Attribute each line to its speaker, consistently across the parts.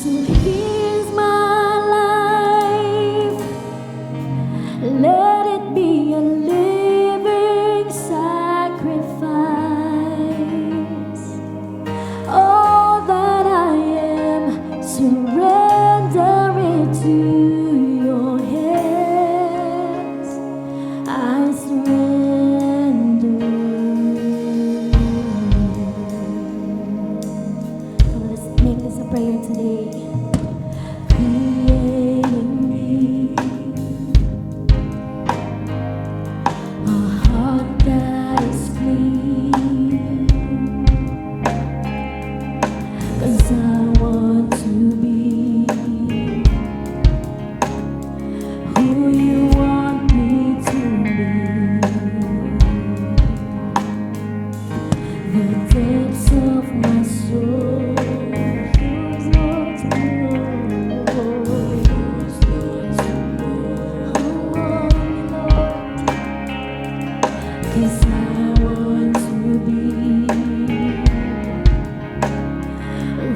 Speaker 1: So here's my life. Let it be a living sacrifice. All that I am, surrender it to your hands. I surrender. Come on, let's make this a prayer today. Create in me a heart that is clean, 'cause I want to be who you want me to be. The depths of my soul is Lord to know. Cause I want to be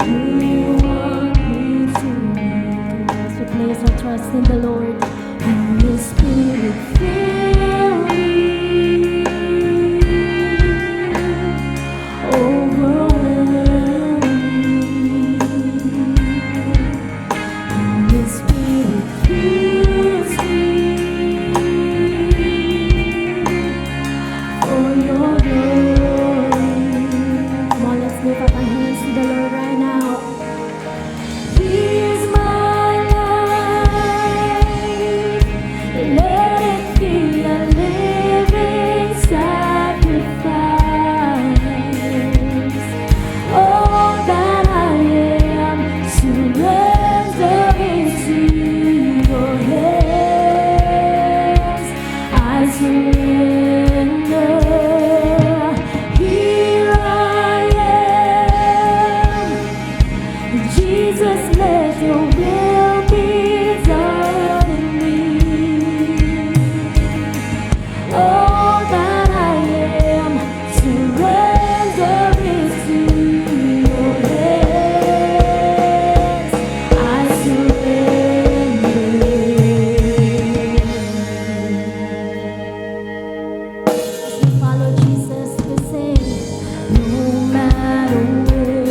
Speaker 1: who you want me to be. As we place our trust in the Lord, Holy Spirit, fill me, overwhelm me. Holy Spirit, fills me for your glory. Come on, let's lift up our hands to the Lord right now. Here's my life. Let it be a living sacrifice. All that I am, surrender into your hands. I surrender. Here I am. Jesus, let your will be done in me. All that I am, surrender into your hands. I surrender. As we follow Jesus, we sing, no matter where.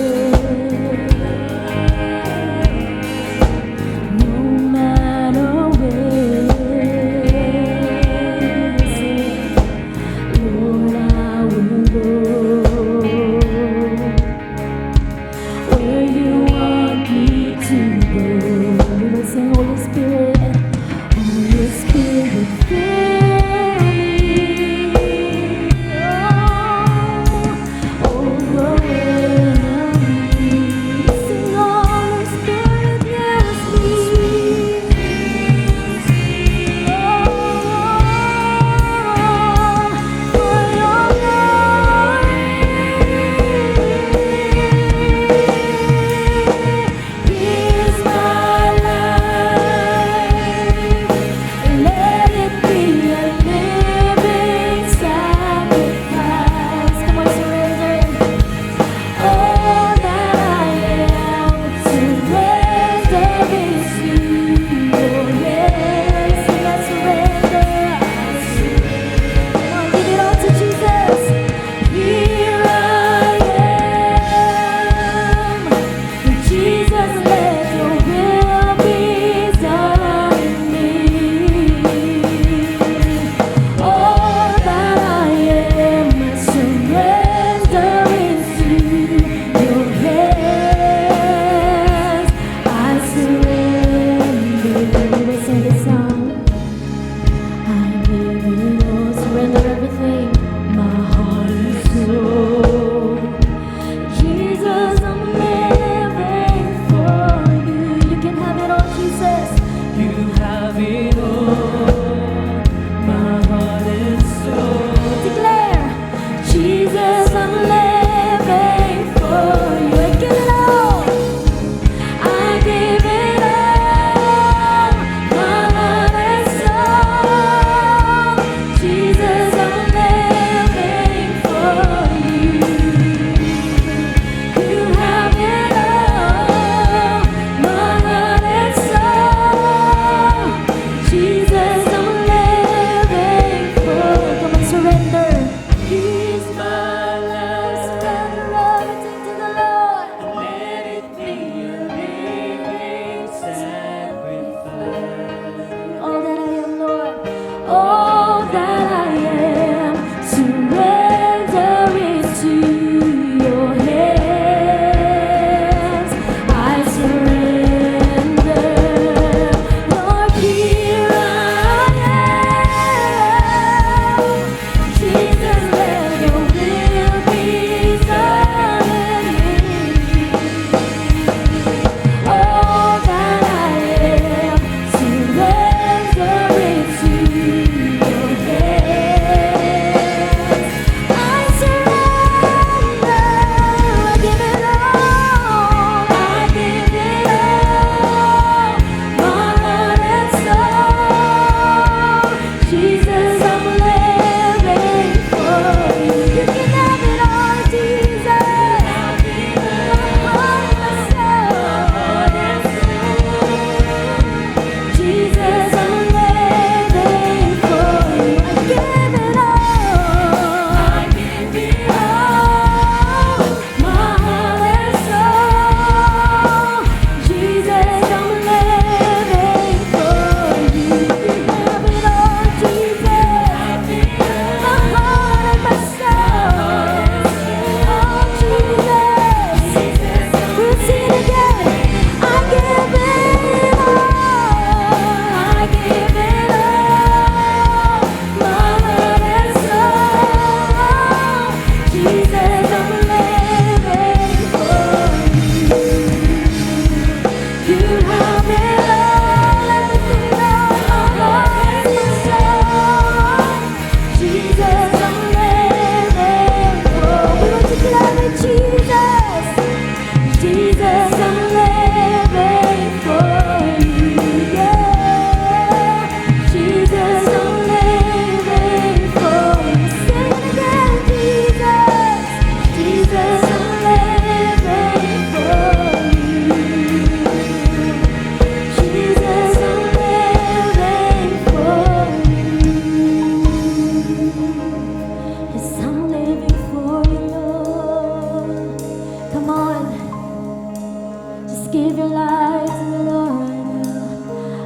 Speaker 1: your life to the Lord right now.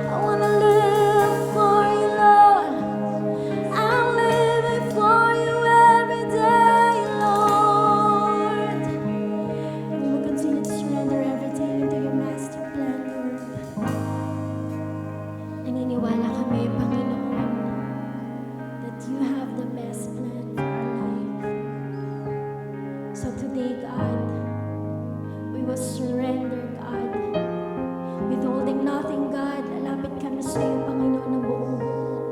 Speaker 1: I wanna live for you, Lord. I'm living for you every day, Lord. We will continue to surrender everything into your master plan, Lord. Naniniwala kami, Panginoon, that you have the best plan for our life. So today, God, we will surrender, God. Withholding nothing, God, lalapit kami sa iyo, Panginoon, ng buong buo.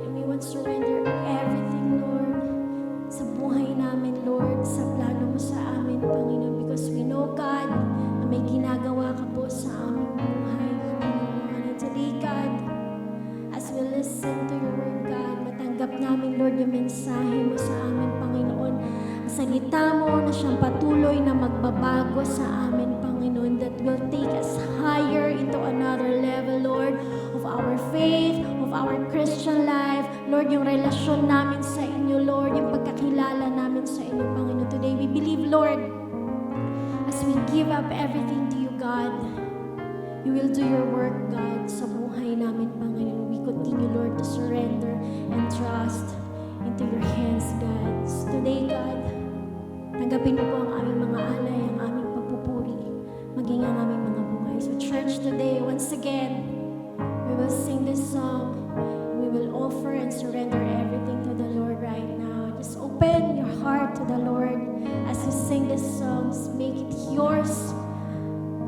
Speaker 1: And we want to surrender everything, Lord, sa buhay namin, Lord, sa plano mo sa amin, Panginoon, because we know, God, na may ginagawa ka po sa aming buhay, Panginoon. And today, God, as we listen to your word, God, matanggap namin, Lord, yung mensahe mo sa amin, Panginoon. Ang salita mo na siyang patuloy na magbabago sa amin, Panginoon, that will take us higher into another level, Lord, of our faith, of our Christian life. Lord, yung relasyon namin sa inyo, Lord, yung pagkakilala namin sa inyo, Panginoon. Today, we believe, Lord, as we give up everything to you, God, you will do your work, God, sa buhay namin, Panginoon. We continue, Lord, to surrender and trust into your hands, God. So today, God, tanggapin mo po ang aming mga alay, ang aming pagpupuri, maging ang aming mga buhay. So church, today, once again, we will sing this song. We will offer and surrender everything to the Lord right now. Just open your heart to the Lord as you sing this song. Make it yours.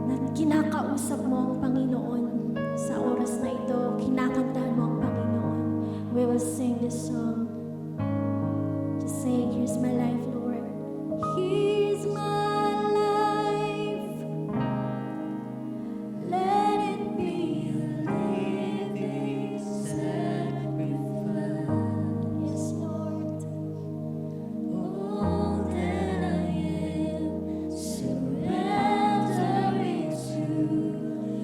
Speaker 1: Na kinakausap mo ang Panginoon sa oras na ito, kinakantahan mo ang Panginoon. We will sing this song. Just saying, here's my life, Lord. Here's my life. Let it be a living sacrifice. Yes, Lord. All that I am, surrender it to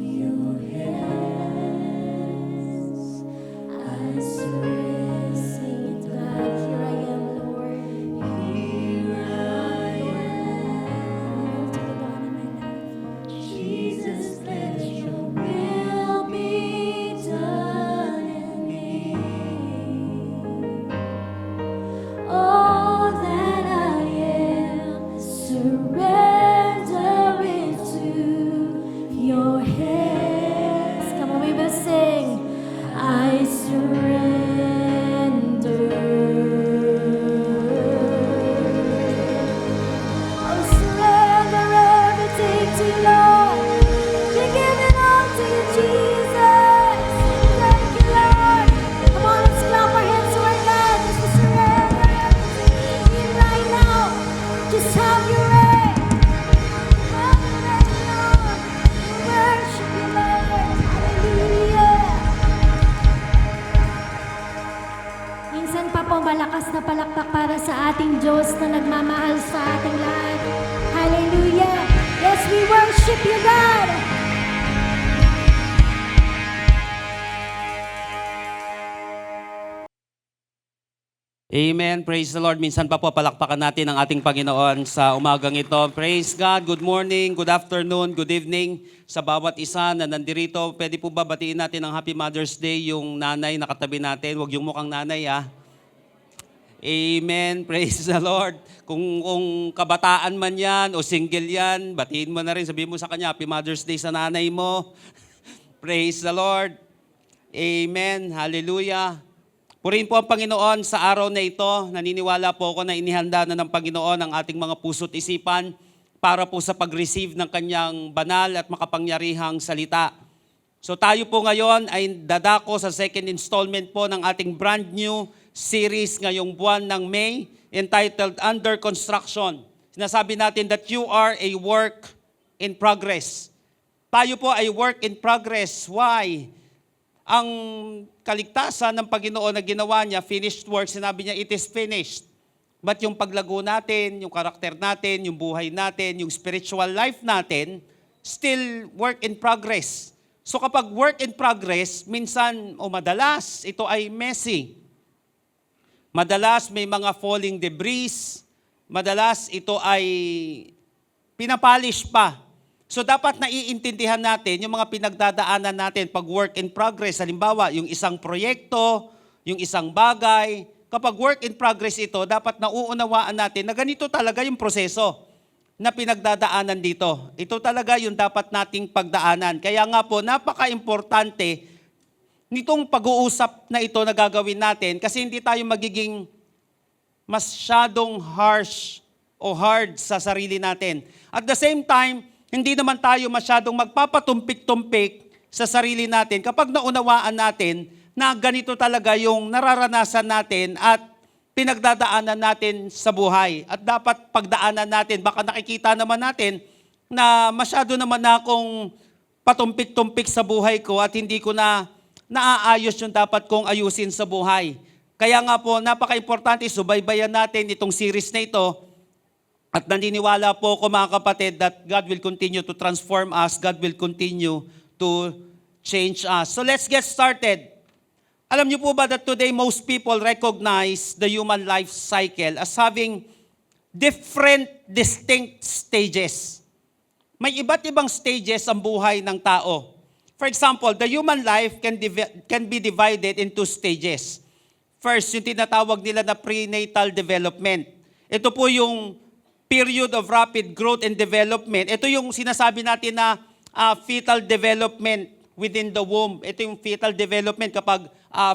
Speaker 1: your hands. I surrender, sing it, God. Here I am, Lord. Here I am. To the God in my life. Jesus, let your will be done in me. All that I am, surrender it to your hands. Come on, we will sing. I surrender. I surrender everything to you, Lord. We give it all to you, Jesus. Thank you, Lord. Come on, let's clap our hands to our God. Just to surrender everything to Him right now. Just have your way. Have your way, Lord. We worship you, Lord. Hallelujah. Minsan pa po malakas na palakpak para sa ating Diyos na nagmamahal sa ating lahat. Hallelujah. Yes, we worship you, God.
Speaker 2: Amen. Praise the Lord. Minsan pa po palakpakan natin ang ating Panginoon sa umagang ito. Praise God. Good morning, good afternoon, good evening sa bawat isa na nandirito. Pwede po ba batiin natin ang Happy Mother's Day yung nanay na katabi natin? Huwag yung mukhang nanay, ah. Amen. Praise the Lord. Kung kabataan man yan o single yan, batiin mo na rin. Sabihin mo sa kanya, Happy Mother's Day sa nanay mo. Praise the Lord. Amen. Hallelujah. Purihin po ang Panginoon sa araw na ito. Naniniwala po ako na inihanda na ng Panginoon ang ating mga puso't isipan para po sa pag-receive ng kanyang banal at makapangyarihang salita. So tayo po ngayon ay dadako sa second installment po ng ating brand new series ngayong buwan ng May entitled Under Construction. Sinasabi natin that you are a work in progress. Tayo po ay work in progress. Why? Ang kaligtasan ng Panginoon na ginawa niya, finished work, sinabi niya, it is finished. But yung paglago natin, yung karakter natin, yung buhay natin, yung spiritual life natin, still work in progress. So kapag work in progress, minsan o madalas, ito ay messy. Madalas may mga falling debris. Madalas ito ay pinapolish pa. So dapat naiintindihan natin yung mga pinagdadaanan natin pag work in progress. Halimbawa, yung isang proyekto, yung isang bagay. Kapag work in progress ito, dapat nauunawaan natin na ganito talaga yung proseso na pinagdadaanan dito. Ito talaga yung dapat nating pagdaanan. Kaya nga po, napaka-importante nitong pag-uusap na ito na gagawin natin kasi hindi tayo magiging masyadong harsh o hard sa sarili natin. At the same time, hindi naman tayo masyadong magpapatumpik-tumpik sa sarili natin kapag naunawaan natin na ganito talaga yung nararanasan natin at pinagdadaanan natin sa buhay. At dapat pagdaanan natin, baka nakikita naman natin na masyado naman na akong patumpik-tumpik sa buhay ko at hindi ko na naaayos yung dapat kong ayusin sa buhay. Kaya nga po, napaka-importante, subaybayan natin itong series na ito. At naniniwala po ako mga kapatid that God will continue to transform us. God will continue to change us. So let's get started. Alam niyo po ba that today most people recognize the human life cycle as having different distinct stages. May iba't ibang stages ang buhay ng tao. For example, the human life can be divided into stages. First, yung tinatawag nila na prenatal development. Ito po yung period of rapid growth and development. Ito yung sinasabi natin na fetal development within the womb. Ito yung fetal development kapag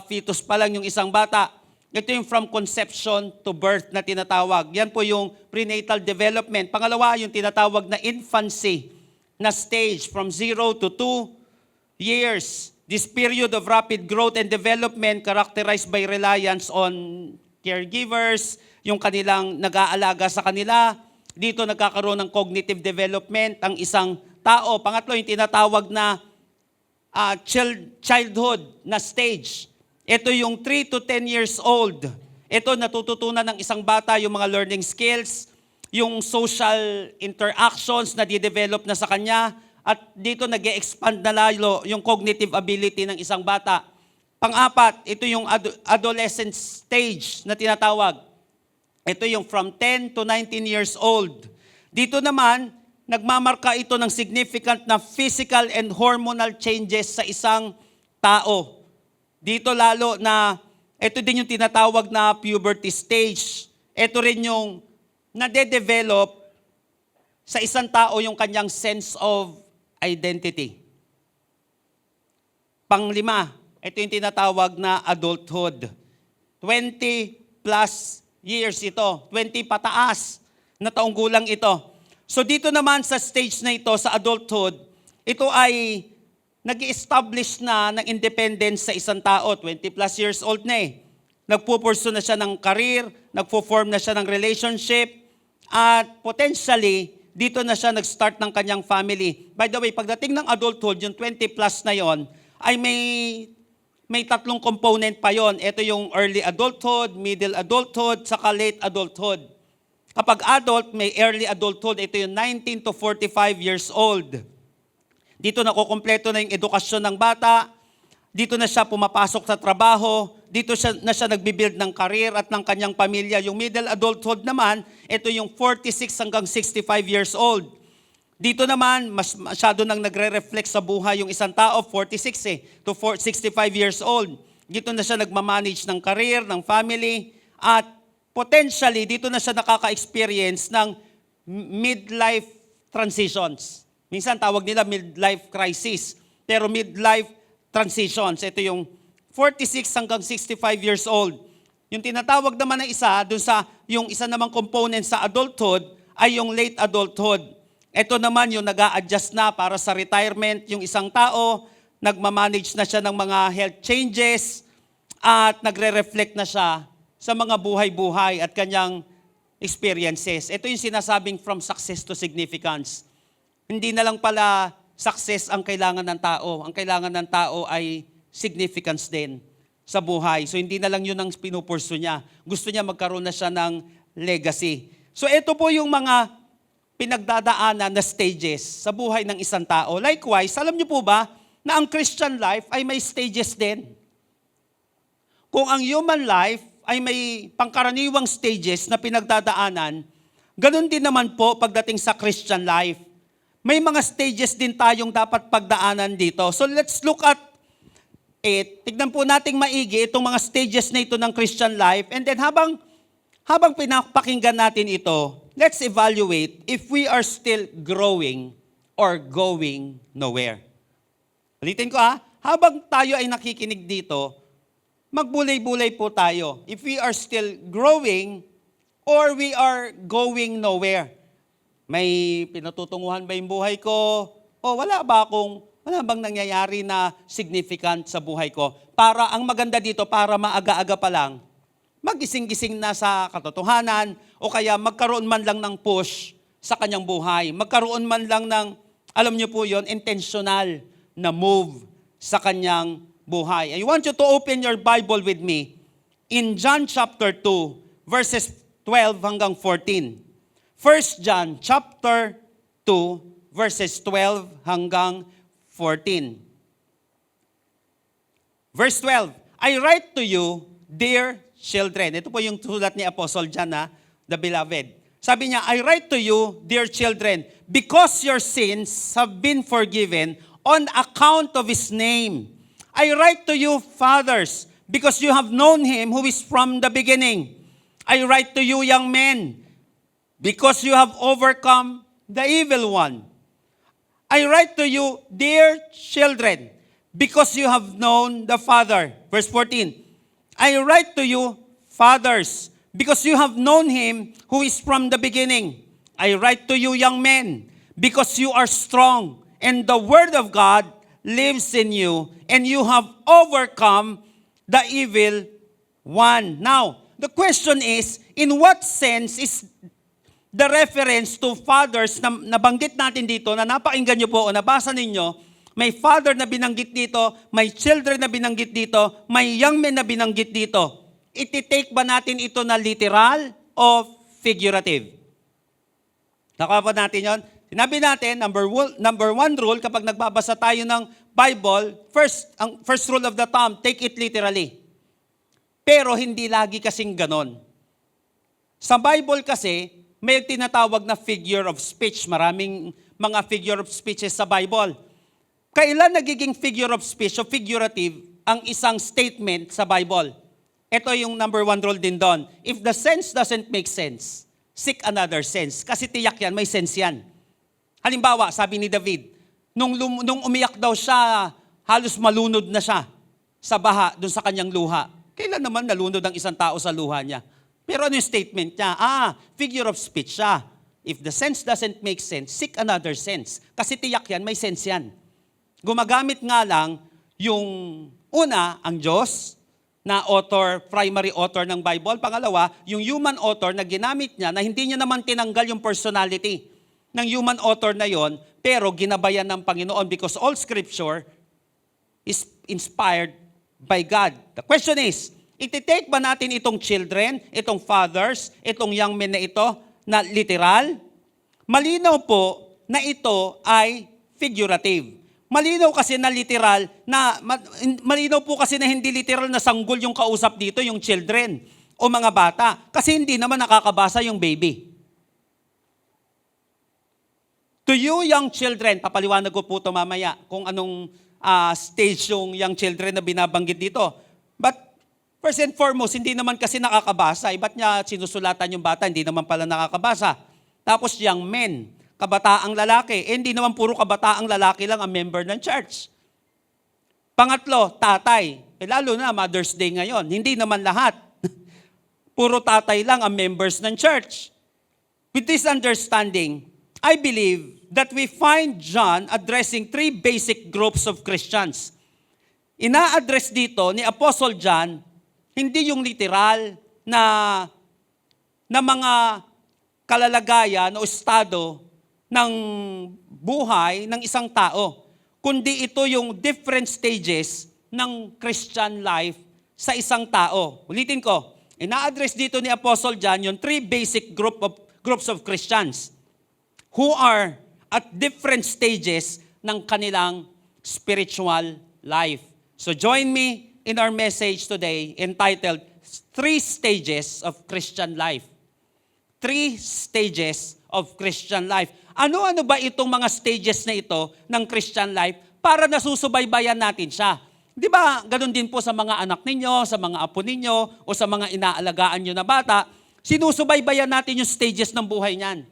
Speaker 2: fetus pa lang yung isang bata. Ito yung from conception to birth na tinatawag. Yan po yung prenatal development. Pangalawa, yung tinatawag na infancy na stage from 0 to 2 years. This period of rapid growth and development characterized by reliance on caregivers, yung kanilang nag-aalaga sa kanila. Dito nagkakaroon ng cognitive development ang isang tao. Pangatlo, yung tinatawag na childhood na stage. Ito yung 3 to 10 years old. Ito natututunan ng isang bata yung mga learning skills, yung social interactions na di-develop na sa kanya, at dito nag-e-expand na lalo yung cognitive ability ng isang bata. Pang-apat, ito yung adolescent stage na tinatawag. Ito yung from 10 to 19 years old. Dito naman, nagmamarka ito ng significant na physical and hormonal changes sa isang tao. Dito lalo na, ito din yung tinatawag na puberty stage. Ito rin yung nade-develop sa isang tao yung kanyang sense of identity. Panglima, ito yung tinatawag na adulthood. 20 plus years ito, 20 pataas na taong gulang ito. So dito naman sa stage na ito, sa adulthood, ito ay nag-establish na ng independence sa isang tao, 20 plus years old na eh. Nagpupurso na siya ng career, nagpo-form na siya ng relationship, at potentially, dito na siya nag-start ng kanyang family. By the way, pagdating ng adulthood, yung 20 plus na yon, ay may tatlong component pa yon. Ito yung early adulthood, middle adulthood, saka late adulthood. Kapag adult, may early adulthood. Ito yung 19 to 45 years old. Dito nakukumpleto na yung edukasyon ng bata. Dito na siya pumapasok sa trabaho. Dito na siya nagbibuild ng career at ng kanyang pamilya. Yung middle adulthood naman, ito yung 46 hanggang 65 years old. Dito naman, mas masyado nang nagre-reflect sa buhay yung isang tao, 46 to 65 years old. Dito na siya nagmamanage ng career, ng family, at potentially, dito na siya nakaka-experience ng midlife transitions. Minsan tawag nila midlife crisis, pero midlife transitions. Ito yung 46 hanggang 65 years old. Yung tinatawag naman na isa, dun sa yung isa namang component sa adulthood, ay yung late adulthood. Ito naman yung nag-a-adjust na para sa retirement, yung isang tao, nagmamanage na siya ng mga health changes, at nagre-reflect na siya sa mga buhay-buhay at kanyang experiences. Ito yung sinasabing from success to significance. Hindi na lang pala success ang kailangan ng tao. Ang kailangan ng tao ay significance din sa buhay. So hindi na lang yun ang pinupurso niya. Gusto niya magkaroon na siya ng legacy. So ito po yung mga pinagdadaanan na stages sa buhay ng isang tao. Likewise, alam niyo po ba na ang Christian life ay may stages din? Kung ang human life ay may pangkaraniwang stages na pinagdadaanan, ganun din naman po pagdating sa Christian life. may mga stages din tayong dapat pagdaanan dito. So let's look at it. Tignan po nating maigi itong mga stages na ito ng Christian life. And then habang pinapakinggan natin ito, let's evaluate if we are still growing or going nowhere. Ulitin ko habang tayo ay nakikinig dito, magbulay-bulay po tayo. If we are still growing or we are going nowhere. May pinatutunguhan ba yung buhay ko? O wala bang nangyayari na significant sa buhay ko? Para ang maganda dito, para maaga-aga pa lang, magising-gising na sa katotohanan o kaya magkaroon man lang ng push sa kanyang buhay. Magkaroon man lang ng, alam niyo po yon, intentional na move sa kanyang buhay. I want you to open your Bible with me in John chapter 2, verses 12 hanggang 14. 1 John chapter 2, verses 12 hanggang 14. Verse 12, I write to you, dear children. Ito po yung sulat ni Apostle John, the beloved. Sabi niya, I write to you, dear children, because your sins have been forgiven on account of His name. I write to you, fathers, because you have known Him who is from the beginning. I write to you, young men, because you have overcome the evil one. I write to you, dear children, because you have known the Father. Verse 14, I write to you, fathers, because you have known Him who is from the beginning. I write to you, young men, because you are strong, and the Word of God lives in you, and you have overcome the evil one. Now, the question is, in what sense is the reference to fathers na nabanggit natin dito, na napakinggan nyo po o nabasa ninyo, may father na binanggit dito, may children na binanggit dito, may young men na binanggit dito. Iti-take ba natin ito na literal o figurative? Nakuha po natin yon? Sinabi natin, number one rule, kapag nagbabasa tayo ng Bible, ang first rule of the thumb, take it literally. Pero hindi lagi kasing ganon. Sa Bible kasi, may tinatawag na figure of speech. Maraming mga figure of speeches sa Bible. Kailan nagiging figure of speech o figurative ang isang statement sa Bible? Ito yung number one rule din doon. If the sense doesn't make sense, seek another sense. Kasi tiyak yan, may sense yan. Halimbawa, sabi ni David, nung umiyak daw siya, halos malunod na siya sa baha, doon sa kanyang luha. Kailan naman nalunod ang isang tao sa luha niya? Pero ano yung statement niya? Figure of speech siya. If the sense doesn't make sense, seek another sense. Kasi tiyak yan, may sense yan. Gumagamit nga lang yung una, ang Diyos, na author, primary author ng Bible. Pangalawa, yung human author na ginamit niya na hindi niya naman tinanggal yung personality ng human author na yon, pero ginabayan ng Panginoon because all scripture is inspired by God. The question is, iti-take ba natin itong children, itong fathers, itong young men na ito na literal? Malinaw po na ito ay figurative. Malinaw kasi na literal, malinaw po kasi na hindi literal na sanggol yung kausap dito, yung children o mga bata. Kasi hindi naman nakakabasa yung baby. To you young children, papaliwanag ko po ito mamaya kung anong stage yung young children na binabanggit dito. But first and foremost, hindi naman kasi nakakabasa. Ba't niya sinusulatan yung bata? Hindi naman pala nakakabasa. Tapos young men, kabataang lalaki. Hindi naman puro kabataang lalaki lang ang member ng church. Pangatlo, tatay. Lalo na Mother's Day ngayon. Hindi naman lahat. Puro tatay lang ang members ng church. With this understanding, I believe that we find John addressing three basic groups of Christians. Ina-address dito ni Apostle John hindi yung literal na mga kalalagayan o estado ng buhay ng isang tao, kundi ito yung different stages ng Christian life sa isang tao. Ulitin ko, ina-address dito ni Apostle John yung three basic groups of Christians who are at different stages ng kanilang spiritual life. So join me in our message today entitled, Three Stages of Christian Life. 3 stages of Christian life. Ano-ano ba itong mga stages na ito ng Christian life para nasusubaybayan natin siya? Di ba, ganun din po sa mga anak ninyo, sa mga apo ninyo, o sa mga inaalagaan nyo na bata, sinusubaybayan natin yung stages ng buhay niyan.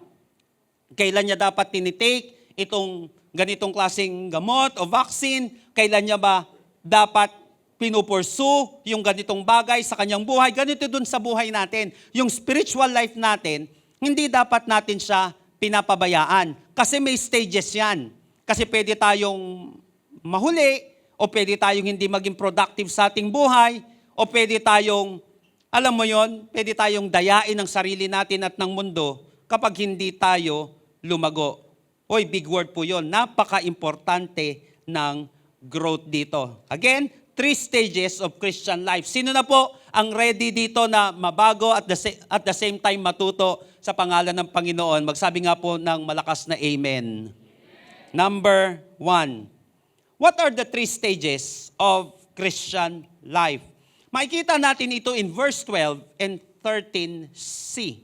Speaker 2: Kailan niya dapat tinitake itong ganitong klaseng gamot o vaccine? Kailan niya ba dapat pinupursue yung ganitong bagay sa kanyang buhay? Ganito dun sa buhay natin. Yung spiritual life natin, hindi dapat natin siya pinapabayaan. Kasi may stages yan. Kasi pwede tayong mahuli, o pwede tayong hindi maging productive sa ating buhay, o pwede tayong, alam mo yon, pwede tayong dayain ang sarili natin at ng mundo kapag hindi tayo lumago. Oy, big word po yon. Napaka-importante ng growth dito. Again, 3 stages of Christian life. Sino na po ang ready dito na mabago at the same time matuto sa pangalan ng Panginoon? Magsabi nga po ng malakas na amen. Number 1. What are the 3 stages of Christian life? Makikita natin ito in verse 12 and 13c.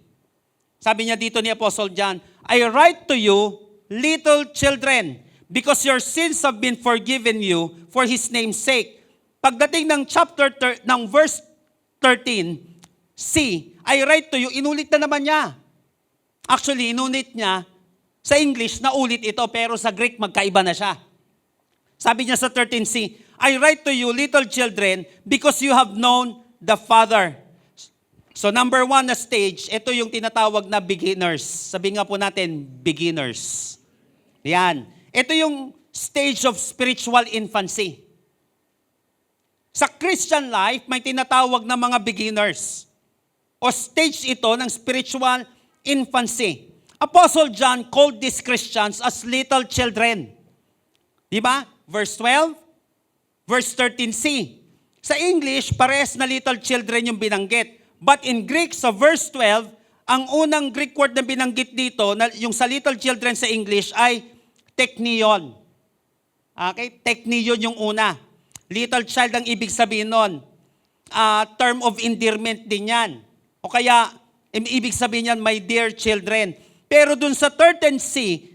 Speaker 2: Sabi niya dito ni Apostle John, I write to you, little children, because your sins have been forgiven you for His name's sake. Pagdating ng ng verse 13c, I write to you, inulit na naman niya. Actually, inulit niya, sa English, naulit ito, pero sa Greek, magkaiba na siya. Sabi niya sa 13c, I write to you, little children, because you have known the Father. So number 1 na stage, ito yung tinatawag na beginners. Sabi nga po natin, beginners. Yan. Ito yung stage of spiritual infancy. Sa Christian life, may tinatawag na mga beginners. O stage ito ng spiritual infancy. Apostle John called these Christians as little children. Di ba? Verse 12, verse 13c. Sa English, parehas na little children yung binanggit. But in Greek, sa verse 12, ang unang Greek word na binanggit dito, yung sa little children sa English, ay teknion. Okay? Teknion yung una. Little child ang ibig sabihin nun. Term of endearment din yan. O kaya, ibig sabihin yan, my dear children. Pero dun sa 13c,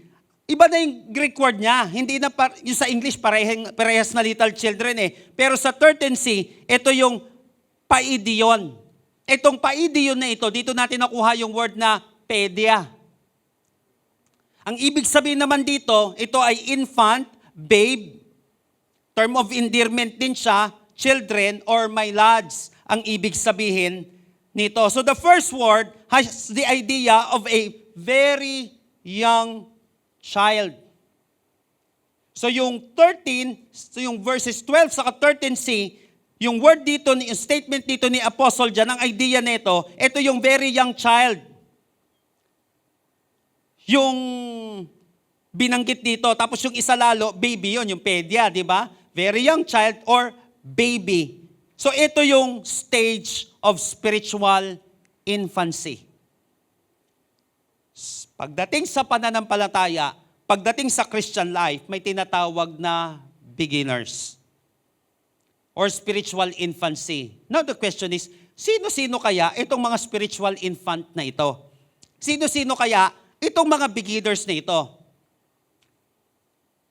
Speaker 2: iba na yung Greek word niya. Hindi na yung sa English parehas na little children eh. Pero sa 13c, ito yung paidion. Itong paidion na ito, dito natin nakuha yung word na pedia. Ang ibig sabihin naman dito, ito ay infant, babe, term of endearment din siya, children or my lads, ang ibig sabihin nito. So the first word has the idea of a very young child. So yung 13, so yung verses 12 saka 13c, yung word dito, yung statement dito ni Apostle John, ang idea nito, ito yung very young child. Yung binanggit dito, tapos yung isa lalo, baby yon, yung pedia, di ba? Very young child or baby. So ito yung stage of spiritual infancy. Pagdating sa pananampalataya, pagdating sa Christian life, may tinatawag na beginners or spiritual infancy. Now the question is, sino-sino kaya itong mga spiritual infant na ito? Sino-sino kaya itong mga beginners na ito?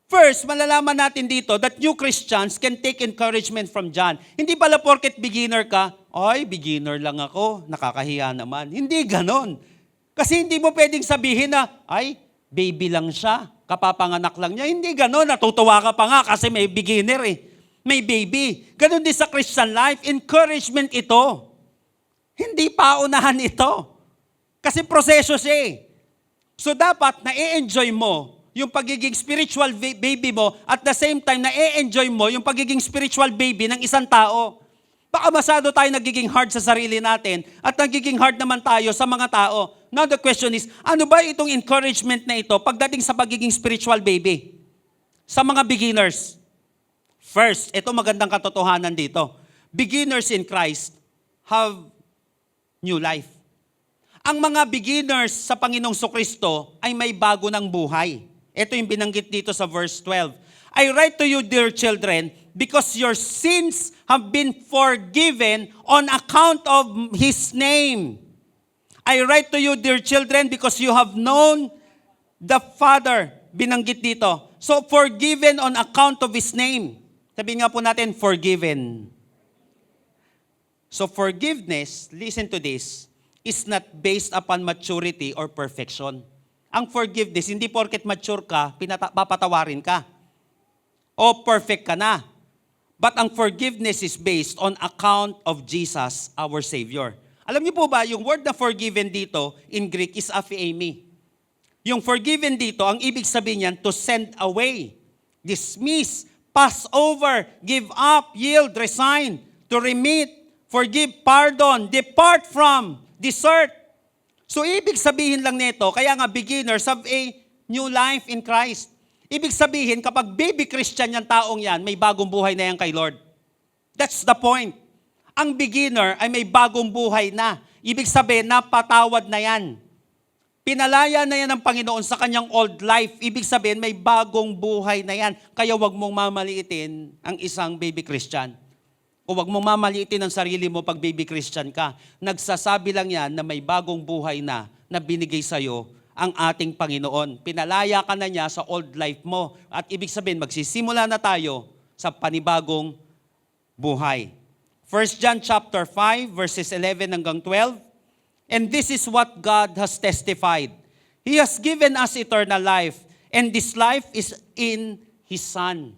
Speaker 2: First, malalaman natin dito that new Christians can take encouragement from John. Hindi pala porket beginner ka, ay, beginner lang ako, nakakahiya naman. Hindi ganon. Kasi hindi mo pwedeng sabihin na, ay, baby lang siya, kapapanganak lang niya. Hindi ganon, natutuwa ka pa nga kasi may beginner eh. May baby. Ganon din sa Christian life, encouragement ito. Hindi paunahan ito. Kasi proseso siya eh. So dapat na-enjoy mo yung pagiging spiritual baby mo at the same time na-enjoy mo yung pagiging spiritual baby ng isang tao. Baka masyado tayo nagiging hard sa sarili natin at nagiging hard naman tayo sa mga tao. Now the question is, ano ba itong encouragement na ito pagdating sa pagiging spiritual baby? Sa mga beginners. First, ito magandang katotohanan dito. Beginners in Christ have new life. Ang mga beginners sa Panginoong Sokristo ay may bago ng buhay. Ito yung binanggit dito sa verse 12. I write to you, dear children, because your sins have been forgiven on account of His name. I write to you, dear children, because you have known The Father, binanggit dito. So, forgiven on account of His name. Sabihin nga po natin, forgiven. So, forgiveness, listen to this, is not based upon maturity or perfection. Ang forgiveness, hindi porket mature ka, papatawarin ka. O perfect ka na. But ang forgiveness is based on account of Jesus, our Savior. Alam niyo po ba, yung word na forgiven dito, in Greek, is aphiemi. Yung forgiven dito, ang ibig sabihin niyan, to send away, dismiss, pass over, give up, yield, resign, to remit, forgive, pardon, depart from, desert. So ibig sabihin lang nito, kaya nga beginners have a new life in Christ. Ibig sabihin, kapag baby Christian yung taong yan, may bagong buhay na yan kay Lord. That's the point. Ang beginner ay may bagong buhay na. Ibig sabihin, napatawad na yan. Pinalaya na yan ng Panginoon sa kanyang old life. Ibig sabihin, may bagong buhay na yan. Kaya wag mong mamaliitin ang isang baby Christian. O wag mong mamaliitin ang sarili mo pag baby Christian ka. Nagsasabi lang yan na may bagong buhay na binigay sa'yo ang ating Panginoon. Pinalaya ka na niya sa old life mo. At ibig sabihin, magsisimula na tayo sa panibagong buhay. 1 John chapter 5, verses 11 hanggang 12. And this is what God has testified. He has given us eternal life, and this life is in His Son.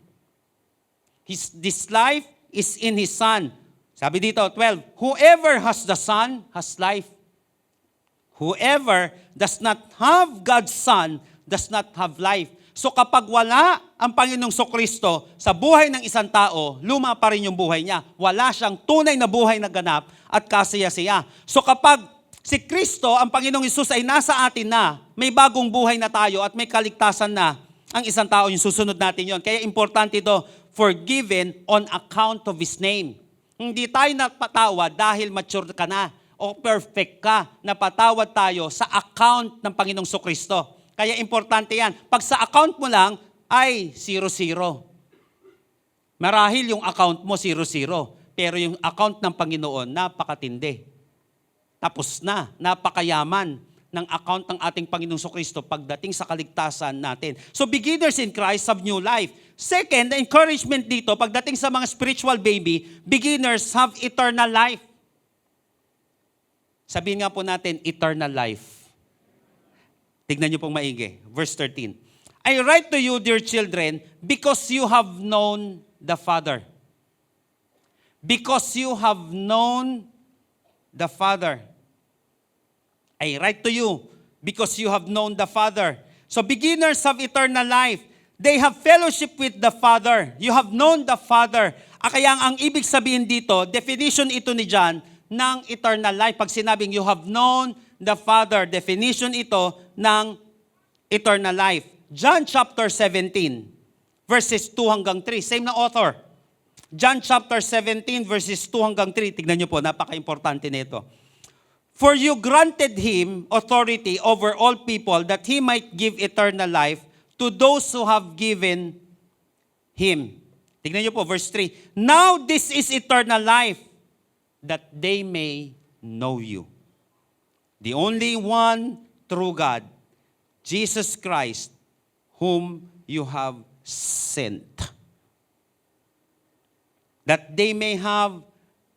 Speaker 2: This life is in His Son. Sabi dito, 12, whoever has the Son has life. Whoever does not have God's Son does not have life. So kapag wala ang Panginoong Sokristo sa buhay ng isang tao, luma pa rin yung buhay niya. Wala siyang tunay na buhay na ganap at kasaya-saya. So kapag si Kristo, ang Panginoong Hesus ay nasa atin na, may bagong buhay na tayo at may kaligtasan na, ang isang tao yung susunod natin yon. Kaya importante ito, forgiven on account of His name. Hindi tayo napatawad dahil mature ka na o perfect ka, napatawad tayo sa account ng Panginoong Sokristo. Kaya importante yan. Pag sa account mo lang, ay 0-0. Marahil yung account mo 0-0. Pero yung account ng Panginoon, napakatindi. Tapos na, napakayaman ng account ng ating Panginoong Sokristo pagdating sa kaligtasan natin. So beginners in Christ have new life. Second, the encouragement dito, pagdating sa mga spiritual baby, beginners have eternal life. Sabihin nga po natin, eternal life. Tignan niyo pong maigi. Verse 13. I write to you, dear children, because you have known the Father. Because you have known the Father. I write to you, because you have known the Father. So beginners have eternal life. They have fellowship with the Father. You have known the Father. Kaya ang ibig sabihin dito, definition ito ni John, ng eternal life. Pag sinabing you have known the Father, definition ito ng eternal life. John chapter 17, verses 2 hanggang 3. Same na author. John chapter 17, verses 2 hanggang 3. Tignan niyo po, napaka-importante nito. For you granted Him authority over all people that He might give eternal life to those who have given Him. Tignan niyo po, verse 3. Now this is eternal life, that they may know you, the only one true God, Jesus Christ, whom you have sent. That they may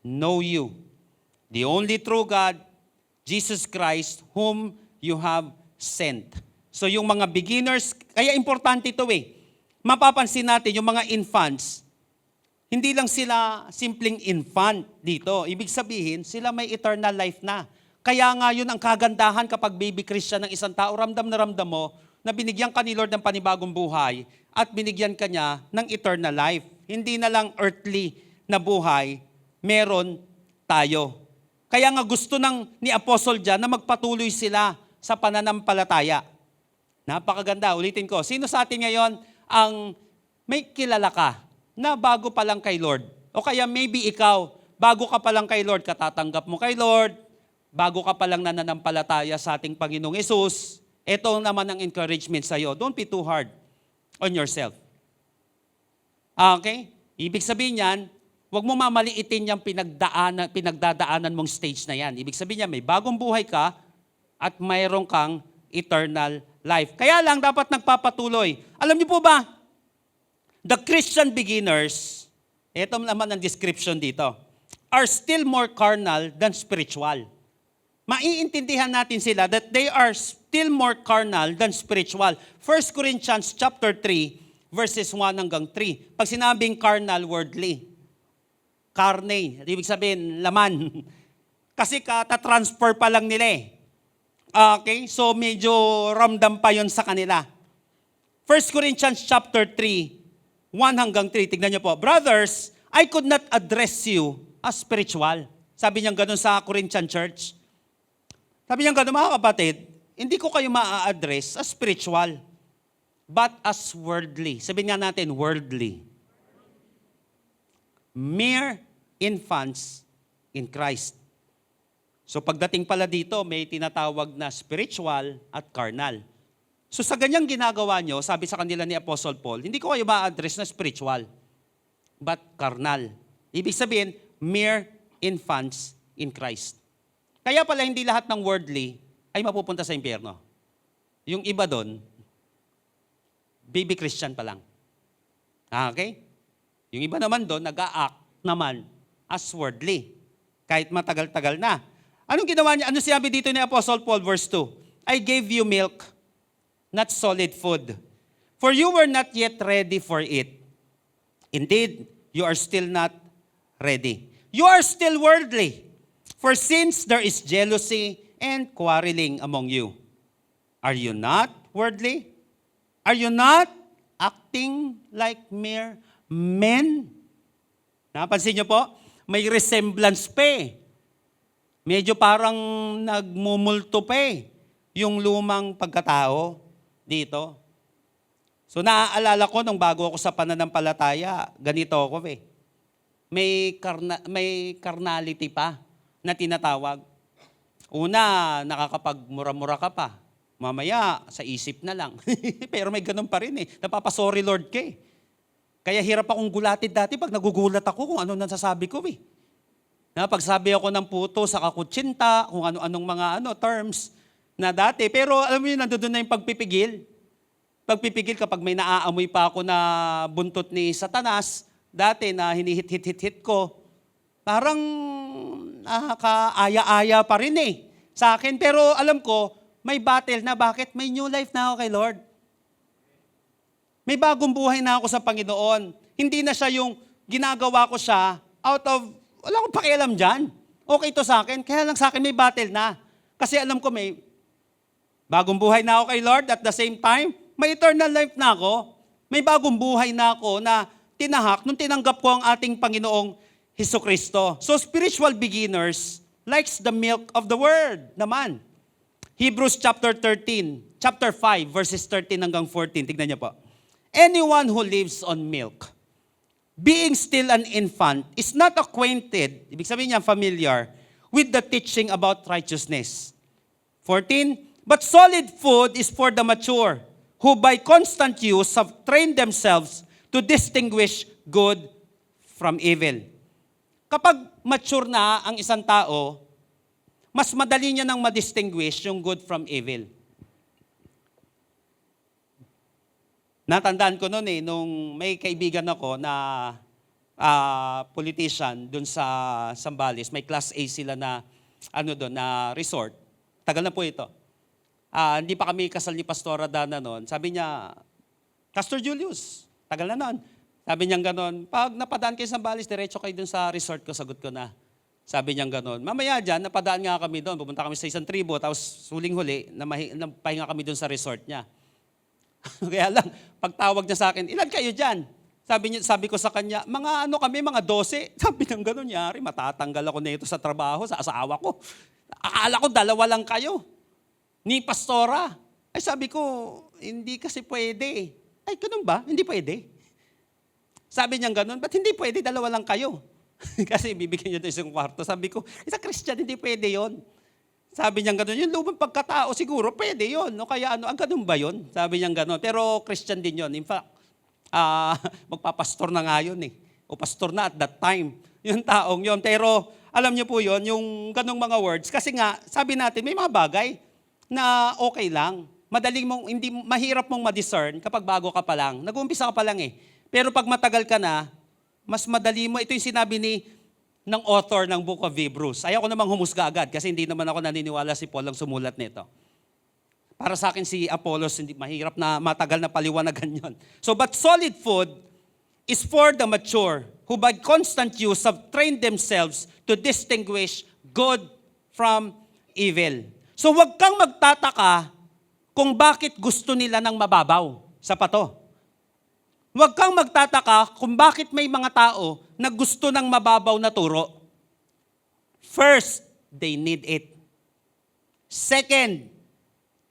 Speaker 2: know you, the only true God, Jesus Christ, whom you have sent. So yung mga beginners, kaya importante ito Mapapansin natin yung mga infants, hindi lang sila simpleng infant dito. Ibig sabihin, sila may eternal life na. Kaya nga yun ang kagandahan kapag baby Christian ng isang tao, ramdam na ramdam mo na binigyan ka ni Lord ng panibagong buhay at binigyan ka niya ng eternal life. Hindi na lang earthly na buhay, meron tayo. Kaya nga gusto ni Apostle John na magpatuloy sila sa pananampalataya. Napakaganda. Ulitin ko, sino sa atin ngayon ang may kilala ka na bago pa lang kay Lord? O kaya maybe ikaw, bago ka pa lang kay Lord, katatanggap mo kay Lord, bago ka pa lang nananampalataya sa ating Panginoong Hesus, ito naman ang encouragement sa iyo. Don't be too hard on yourself. Okay? Ibig sabihin yan, huwag mo mamaliitin yung pinagdadaanan mong stage na yan. Ibig sabihin niya, may bagong buhay ka at mayroon kang eternal life. Kaya lang dapat nagpapatuloy. Alam niyo po ba, the Christian beginners, ito naman ang description dito, are still more carnal than spiritual. Maiintindihan natin sila that they are still more carnal than spiritual. 1 Corinthians chapter 3, verses 1 hanggang 3. Pag sinabing carnal, worldly. Karne, ibig sabihin, laman. Kasi kata-transfer pa lang nila eh. Okay, so medyo ramdam pa yon sa kanila. 1 Corinthians chapter 3, 1 hanggang 3. Tignan niyo po. Brothers, I could not address you as spiritual. Sabi niya gano'n sa Corinthian church. Sabi niya gano'n, mga kapatid, hindi ko kayo ma-address as spiritual, but as worldly. Sabihin nga natin, worldly. Mere infants in Christ. So pagdating pala dito, may tinatawag na spiritual at carnal. So sa ganyang ginagawa nyo, sabi sa kanila ni Apostle Paul, hindi ko kayo ma-address na spiritual, but carnal. Ibig sabihin, mere infants in Christ. Kaya pala hindi lahat ng worldly ay mapupunta sa impyerno. Yung iba doon, baby Christian pa lang. Okay? Yung iba naman doon, nag-a-act naman as worldly. Kahit matagal-tagal na. Anong ginawa niya? Ano sinabi dito ni Apostle Paul, verse 2? I gave you milk, not solid food. For you were not yet ready for it. Indeed, you are still not ready. You are still worldly. For since there is jealousy and quarreling among you, are you not worldly? Are you not acting like mere men? Napansin niyo po? May resemblance pa eh. Medyo parang nagmumulto pa eh, yung lumang pagkatao dito. So naaalala ko nung bago ako sa pananampalataya, ganito ako eh. May carnality pa na tinatawag. Una, nakakapagmura-mura ka pa. Mamaya, sa isip na lang. Pero may ganun pa rin eh. Napapasorry Lord ka eh. Kaya hirap akong gulatid dati pag nagugulat ako kung ano nasasabi ko eh. Pagsabi ako ng puto sa kakutsinta, kung ano-anong mga terms na dati. Pero alam mo yun, nandoon na yung pagpipigil. Pagpipigil kapag may naaamoy pa ako na buntot ni Satanas, dati na hinihit-hit-hit ko, parang kaaya-aya pa rin eh sa akin. Pero alam ko, may battle na bakit? May new life na ako kay Lord. May bagong buhay na ako sa Panginoon. Hindi na siya yung ginagawa ko siya out of, wala akong pakialam dyan. Okay to sa akin, kaya lang sa akin may battle na. Kasi alam ko may bagong buhay na ako kay Lord, at the same time, may eternal life na ako. May bagong buhay na ako na tinahak nung tinanggap ko ang ating Panginoong Hesukristo. So spiritual beginners likes the milk of the word naman. Hebrews chapter 13, chapter 5, verses 13 hanggang 14. Tignan niyo po. Anyone who lives on milk, being still an infant, is not acquainted, ibig sabihin niya familiar, with the teaching about righteousness. 14, but solid food is for the mature, who by constant use have trained themselves to distinguish good from evil. Kapag mature na ang isang tao, mas madali niya nang ma-distinguish yung good from evil. Natandaan ko noon eh, nung may kaibigan ako na politician dun sa Zambales, may class A sila na na resort. Tagal na po ito. Hindi pa kami kasal ni Pastora Dana noon. Sabi niya, Pastor Julius, tagal na noon. Sabi niya gano'n, pag napadaan kayo sa Zambales, diretso kayo dun sa resort ko, sagot ko na. Sabi niya gano'n. Mamaya dyan, napadaan nga kami doon, pupunta kami sa isang tribo, tapos huling-huli, napahinga kami doon sa resort niya. Kaya lang, pagtawag niya sa akin, ilan kayo dyan? Sabi ko sa kanya, mga mga 12. Sabi niya gano'n, yari, matatanggal ako na ito sa trabaho, sa asawa ko. Akala ko 2 lang kayo. Ni Pastora. Ay sabi ko, hindi kasi pwede. Ay, ganun ba? Hindi pwede. Sabi niya gano'n, ba't hindi pwede? 2 lang kayo. Kasi bibigyan niya ito isang kwarto. Sabi ko, isa Christian, hindi pwede yon. Sabi niya gano'n, yung lumang pagkatao siguro, pwede yon. O kaya ganun ba yon? Sabi niya gano'n. Pero Christian din yon. In fact, magpapastor na nga yun eh. O pastor na at that time. Yung taong yon. Pero alam niyo po yon, yung ganong mga words. Kasi nga, sabi natin, may mga bagay na okay lang. Madaling mong, hindi, mahirap mong ma-discern kapag bago ka pa lang. Nag-uumpisa ka pa lang eh. Pero pag matagal ka na, mas madali mo. Ito yung sinabi ng author ng Book of Hebrews. Ayaw ko namang humusga agad kasi hindi naman ako naniniwala si Paul ang sumulat nito. Para sa akin si Apollos, hindi mahirap na matagal na paliwanagan yon. So, but solid food is for the mature, who by constant use have trained themselves to distinguish good from evil. So, wag kang magtataka kung bakit gusto nila ng mababaw sa pato. Huwag kang magtataka kung bakit may mga tao na gusto ng mababaw na turo. First, they need it. Second,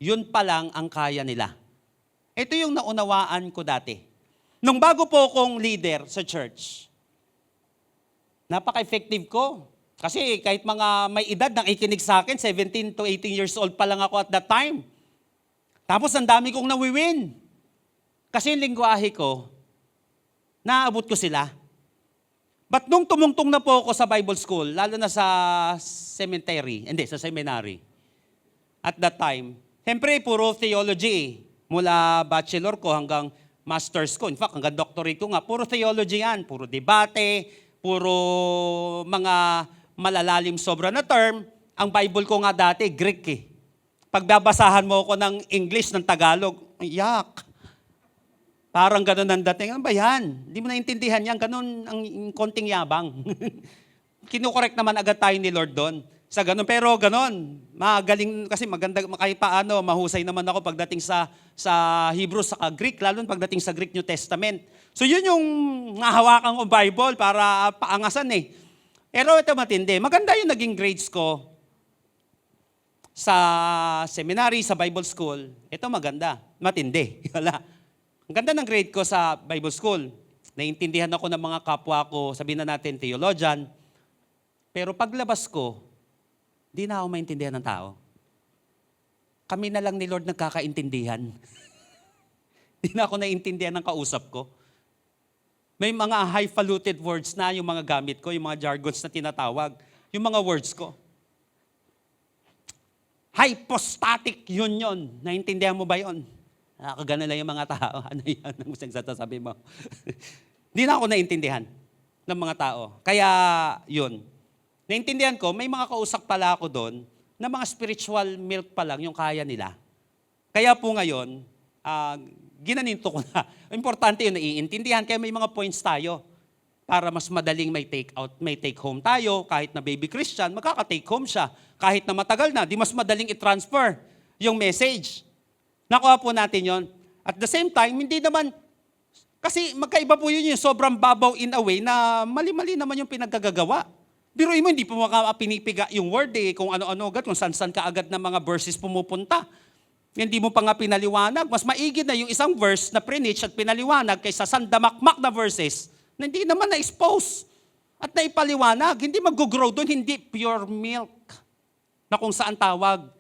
Speaker 2: yun pa lang ang kaya nila. Ito yung naunawaan ko dati. Nung bago po akong leader sa church, napaka-effective ko. Kasi kahit mga may edad nang ikinig sa akin, 17 to 18 years old pa lang ako at that time. Tapos ang dami kong nawiwin. Kasi yung lingwahe ko, naaabot ko sila. But nung tumungtong na po ako sa Bible school, lalo na sa seminary, at that time, siyempre puro theology. Mula bachelor ko hanggang master's ko. In fact, hanggang doctorate ko nga, puro theology yan. Puro debate, puro mga malalalim sobra na term. Ang Bible ko nga dati, Greek eh. Pagbabasahan mo ko ng English, ng Tagalog, yak. Parang ganun ang dating. Ano ba yan? Hindi mo naintindihan yan. Ganun ang konting yabang. Kinukorek naman agad tayo ni Lord doon. Sa ganun. Pero ganun. Magaling kasi maganda kahit paano. Mahusay naman ako pagdating sa Hebrew sa Greek. Lalo pagdating sa Greek New Testament. So yun yung nahawakan ko Bible para paangasan eh. Pero ito matindi. Maganda yung naging grades ko sa seminary, sa Bible school. Ito maganda. Matindi. Wala. Ang ganda ng grade ko sa Bible school. Naintindihan ako ng mga kapwa ko, sabihin na natin, theologian. Pero paglabas ko, di na ako maintindihan ng tao. Kami na lang ni Lord nagkakaintindihan. Di na ako naintindihan ng kausap ko. May mga highfalutin words na yung mga gamit ko, yung mga jargons na tinatawag, yung mga words ko. Hypostatic union. Naintindihan mo ba yun? Nakakagana lang yung mga tao. Ano yan? Ang sasabi mo. Hindi na ako naintindihan ng mga tao. Kaya, yun. Naintindihan ko, may mga kausap pala ako doon na mga spiritual milk pa lang yung kaya nila. Kaya po ngayon, ginaninto ko na. Importante yun, naiintindihan. Kaya may mga points tayo para mas madaling may take home tayo. Kahit na baby Christian, magkaka-take home siya. Kahit na matagal na, di mas madaling i-transfer yung message. Nakuha po natin yon. At the same time, hindi naman, kasi magkaiba po yun yung sobrang babaw in a way na mali-mali naman yung pinaggagawa. Biruin mo, hindi po pinipiga yung word eh, kung ano-ano agad, kung san-san ka agad na mga verses pumupunta. Hindi mo pa nga pinaliwanag. Mas maigi na yung isang verse na preach at pinaliwanag kaysa sandamakmak na verses na hindi naman na-expose at naipaliwanag. Hindi mag-grow doon, hindi pure milk. Na kung saan tawag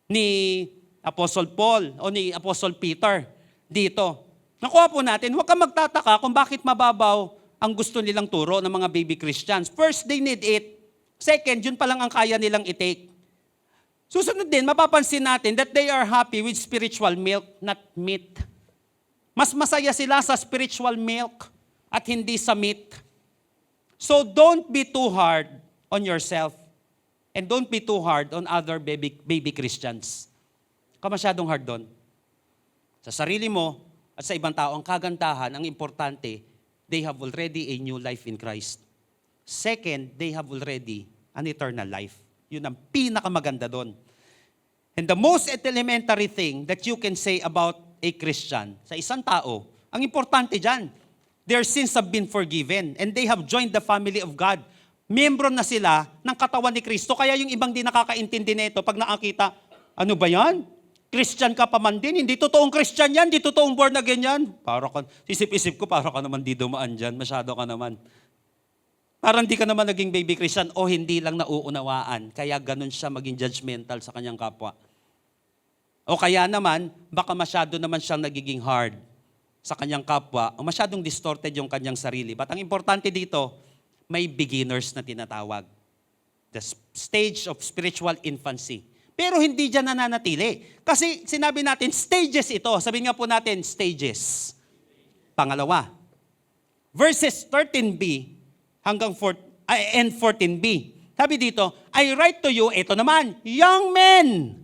Speaker 2: ni Apostle Paul o ni Apostle Peter dito. Nakuha po natin, huwag kang magtataka kung bakit mababaw ang gusto nilang turo ng mga baby Christians. First, they need it. Second, yun pa lang ang kaya nilang i-take. Susunod din, mapapansin natin that they are happy with spiritual milk, not meat. Mas masaya sila sa spiritual milk at hindi sa meat. So don't be too hard on yourself and don't be too hard on other baby Christians. Ka masyadong hard doon. Sa sarili mo at sa ibang tao, ang kagandahan, ang importante, they have already a new life in Christ. Second, they have already an eternal life. Yun ang pinakamaganda doon. And the most elementary thing that you can say about a Christian, sa isang tao, ang importante dyan, their sins have been forgiven and they have joined the family of God. Membro na sila ng katawan ni Kristo. Kaya yung ibang di nakakaintindi nito, pag nakakita, ano ba yan? Christian ka pa man din, hindi totoong Christian yan, hindi totoong born again yan. Isip-isip ko, para ka naman di dumaan dyan, masyado ka naman. Parang di ka naman naging baby Christian o hindi lang nauunawaan. Kaya ganun siya maging judgmental sa kanyang kapwa. O kaya naman, baka masyado naman siyang nagiging hard sa kanyang kapwa o masyadong distorted yung kanyang sarili. But ang importante dito, may beginners na tinatawag. The stage of spiritual infancy. pero hindi dyan nananatili. Kasi sinabi natin, stages ito. Sabihin nga po natin, stages. Pangalawa, verses 13b hanggang and 14b. Sabi dito, I write to you, ito naman, young men,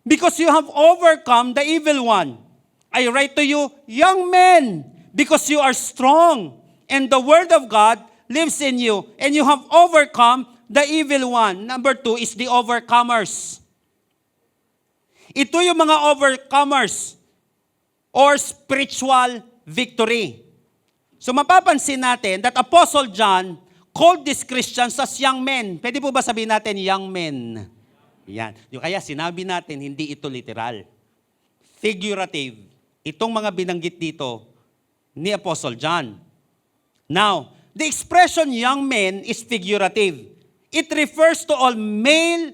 Speaker 2: because you have overcome the evil one. I write to you, young men, because you are strong, and the word of God lives in you, and you have overcome the evil one. Number 2 is the overcomers. Ito yung mga overcomers or spiritual victory. So mapapansin natin that Apostle John called these Christians as young men. Pwede po ba sabihin natin young men? Yan. Kaya sinabi natin, hindi ito literal. Figurative. Itong mga binanggit dito ni Apostle John. Now, the expression young men is figurative. It refers to all male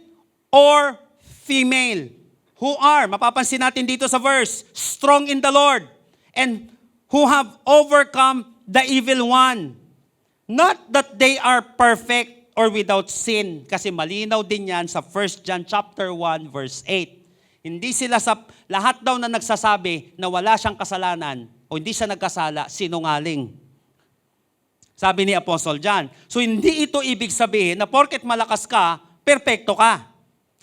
Speaker 2: or female who are, mapapansin natin dito sa verse, strong in the Lord and who have overcome the evil one. Not that they are perfect or without sin. Kasi malinaw din yan sa 1 John chapter 1 verse 8. Hindi sila lahat daw na nagsasabi na wala siyang kasalanan o hindi siya nagkasala, sinungaling. Sabi ni Apostle John. So hindi ito ibig sabihin na porket malakas ka, perpekto ka.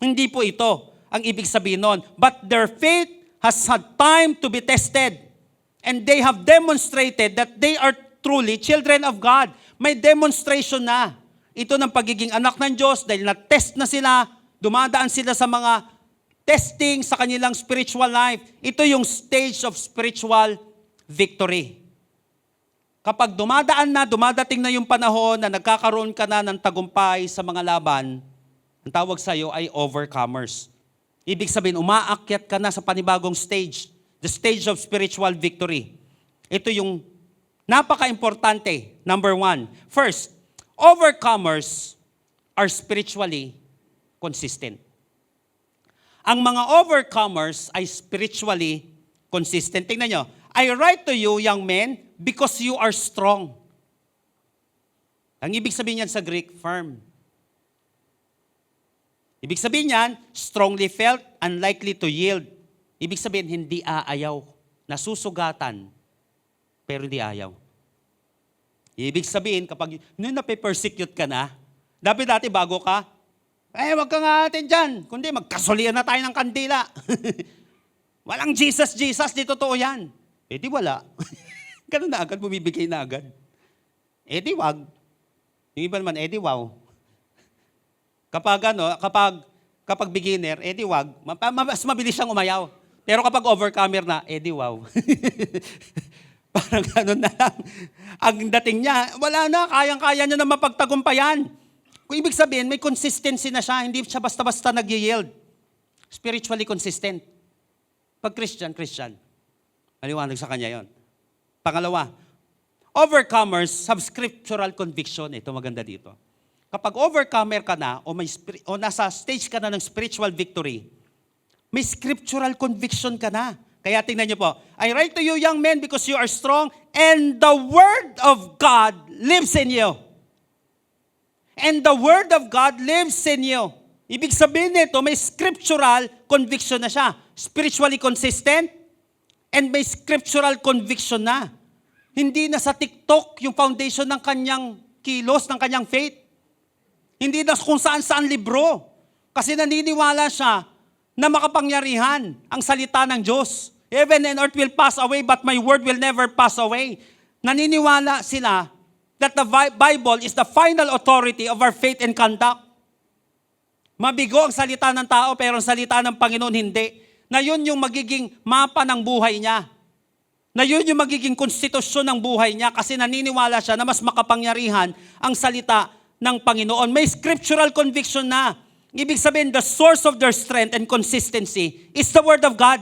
Speaker 2: Hindi po ito ang ibig sabihin nun. But their faith has had time to be tested. And they have demonstrated that they are truly children of God. May demonstration na. Ito ng pagiging anak ng Diyos dahil na-test na sila, dumadaan sila sa mga testing sa kanilang spiritual life. Ito yung stage of spiritual victory. Kapag dumadating na yung panahon na nagkakaroon ka na ng tagumpay sa mga laban, ang tawag sa iyo ay overcomers. Ibig sabihin, umaakyat ka na sa panibagong stage, the stage of spiritual victory. Ito yung napaka-importante. Number 1. First, overcomers are spiritually consistent. Ang mga overcomers ay spiritually consistent. Tingnan nyo, I write to you, young men, because you are strong. Ang ibig sabihin yan sa Greek, firm. Ibig sabihin yan, strongly felt, unlikely to yield. Ibig sabihin, hindi aayaw. Nasusugatan, pero hindi ayaw. Ibig sabihin, kapag nung nape-persecute ka na, dati bago ka, wag ka nga natin dyan. Kundi magkasulian na tayo ng kandila. Walang Jesus, di totoo yan. Di wala. Ganun na agad, bumibigay na agad. Di wag. Yung iba naman, di wow. Kapag beginner, di wag. Mas mabilis siyang umayaw. Pero kapag overcomer na, di wow. Parang gano'n na lang. Ang dating niya, wala na, kayang-kaya niya na mapagtagumpayan. Kung ibig sabihin, may consistency na siya, hindi siya basta-basta nag-yield. Spiritually consistent. Pag Christian, maliwanag sa kanya yon. Pangalawa, overcomers have scriptural conviction. Ito maganda dito. Kapag overcomer ka na, o nasa stage ka na ng spiritual victory, may scriptural conviction ka na. Kaya tingnan niyo po, I write to you, young men, because you are strong, and the Word of God lives in you. And the Word of God lives in you. Ibig sabihin nito, may scriptural conviction na siya. Spiritually consistent, and may scriptural conviction na. Hindi na sa TikTok yung foundation ng kanyang kilos, ng kanyang faith. Hindi na kung saan-saan libro. Kasi naniniwala siya na makapangyarihan ang salita ng Diyos. Heaven and earth will pass away, but my word will never pass away. Naniniwala sila that the Bible is the final authority of our faith and conduct. Mabigo ang salita ng tao, pero ang salita ng Panginoon hindi. Na yun yung magiging mapa ng buhay niya. Na yun yung magiging konstitusyon ng buhay niya kasi naniniwala siya na mas makapangyarihan ang salita ng Panginoon. May scriptural conviction na. Ibig sabihin, the source of their strength and consistency is the Word of God.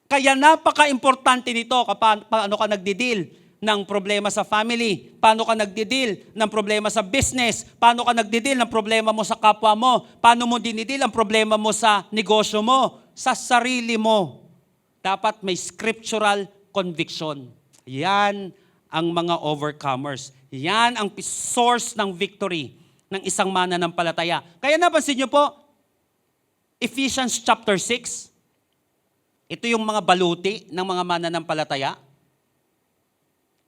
Speaker 2: Kaya napaka-importante nito kapag paano ka nagdi-deal ng problema sa family, paano ka nagdi-deal ng problema sa business, paano ka nagdi-deal ng problema mo sa kapwa mo, paano mo dinidil ang problema mo sa negosyo mo, sa sarili mo. Dapat may scriptural conviction. Yan ang mga overcomers. Yan ang source ng victory ng isang mananampalataya. Kaya napansin niyo po, Ephesians chapter 6. Ito yung mga baluti ng mga mananampalataya.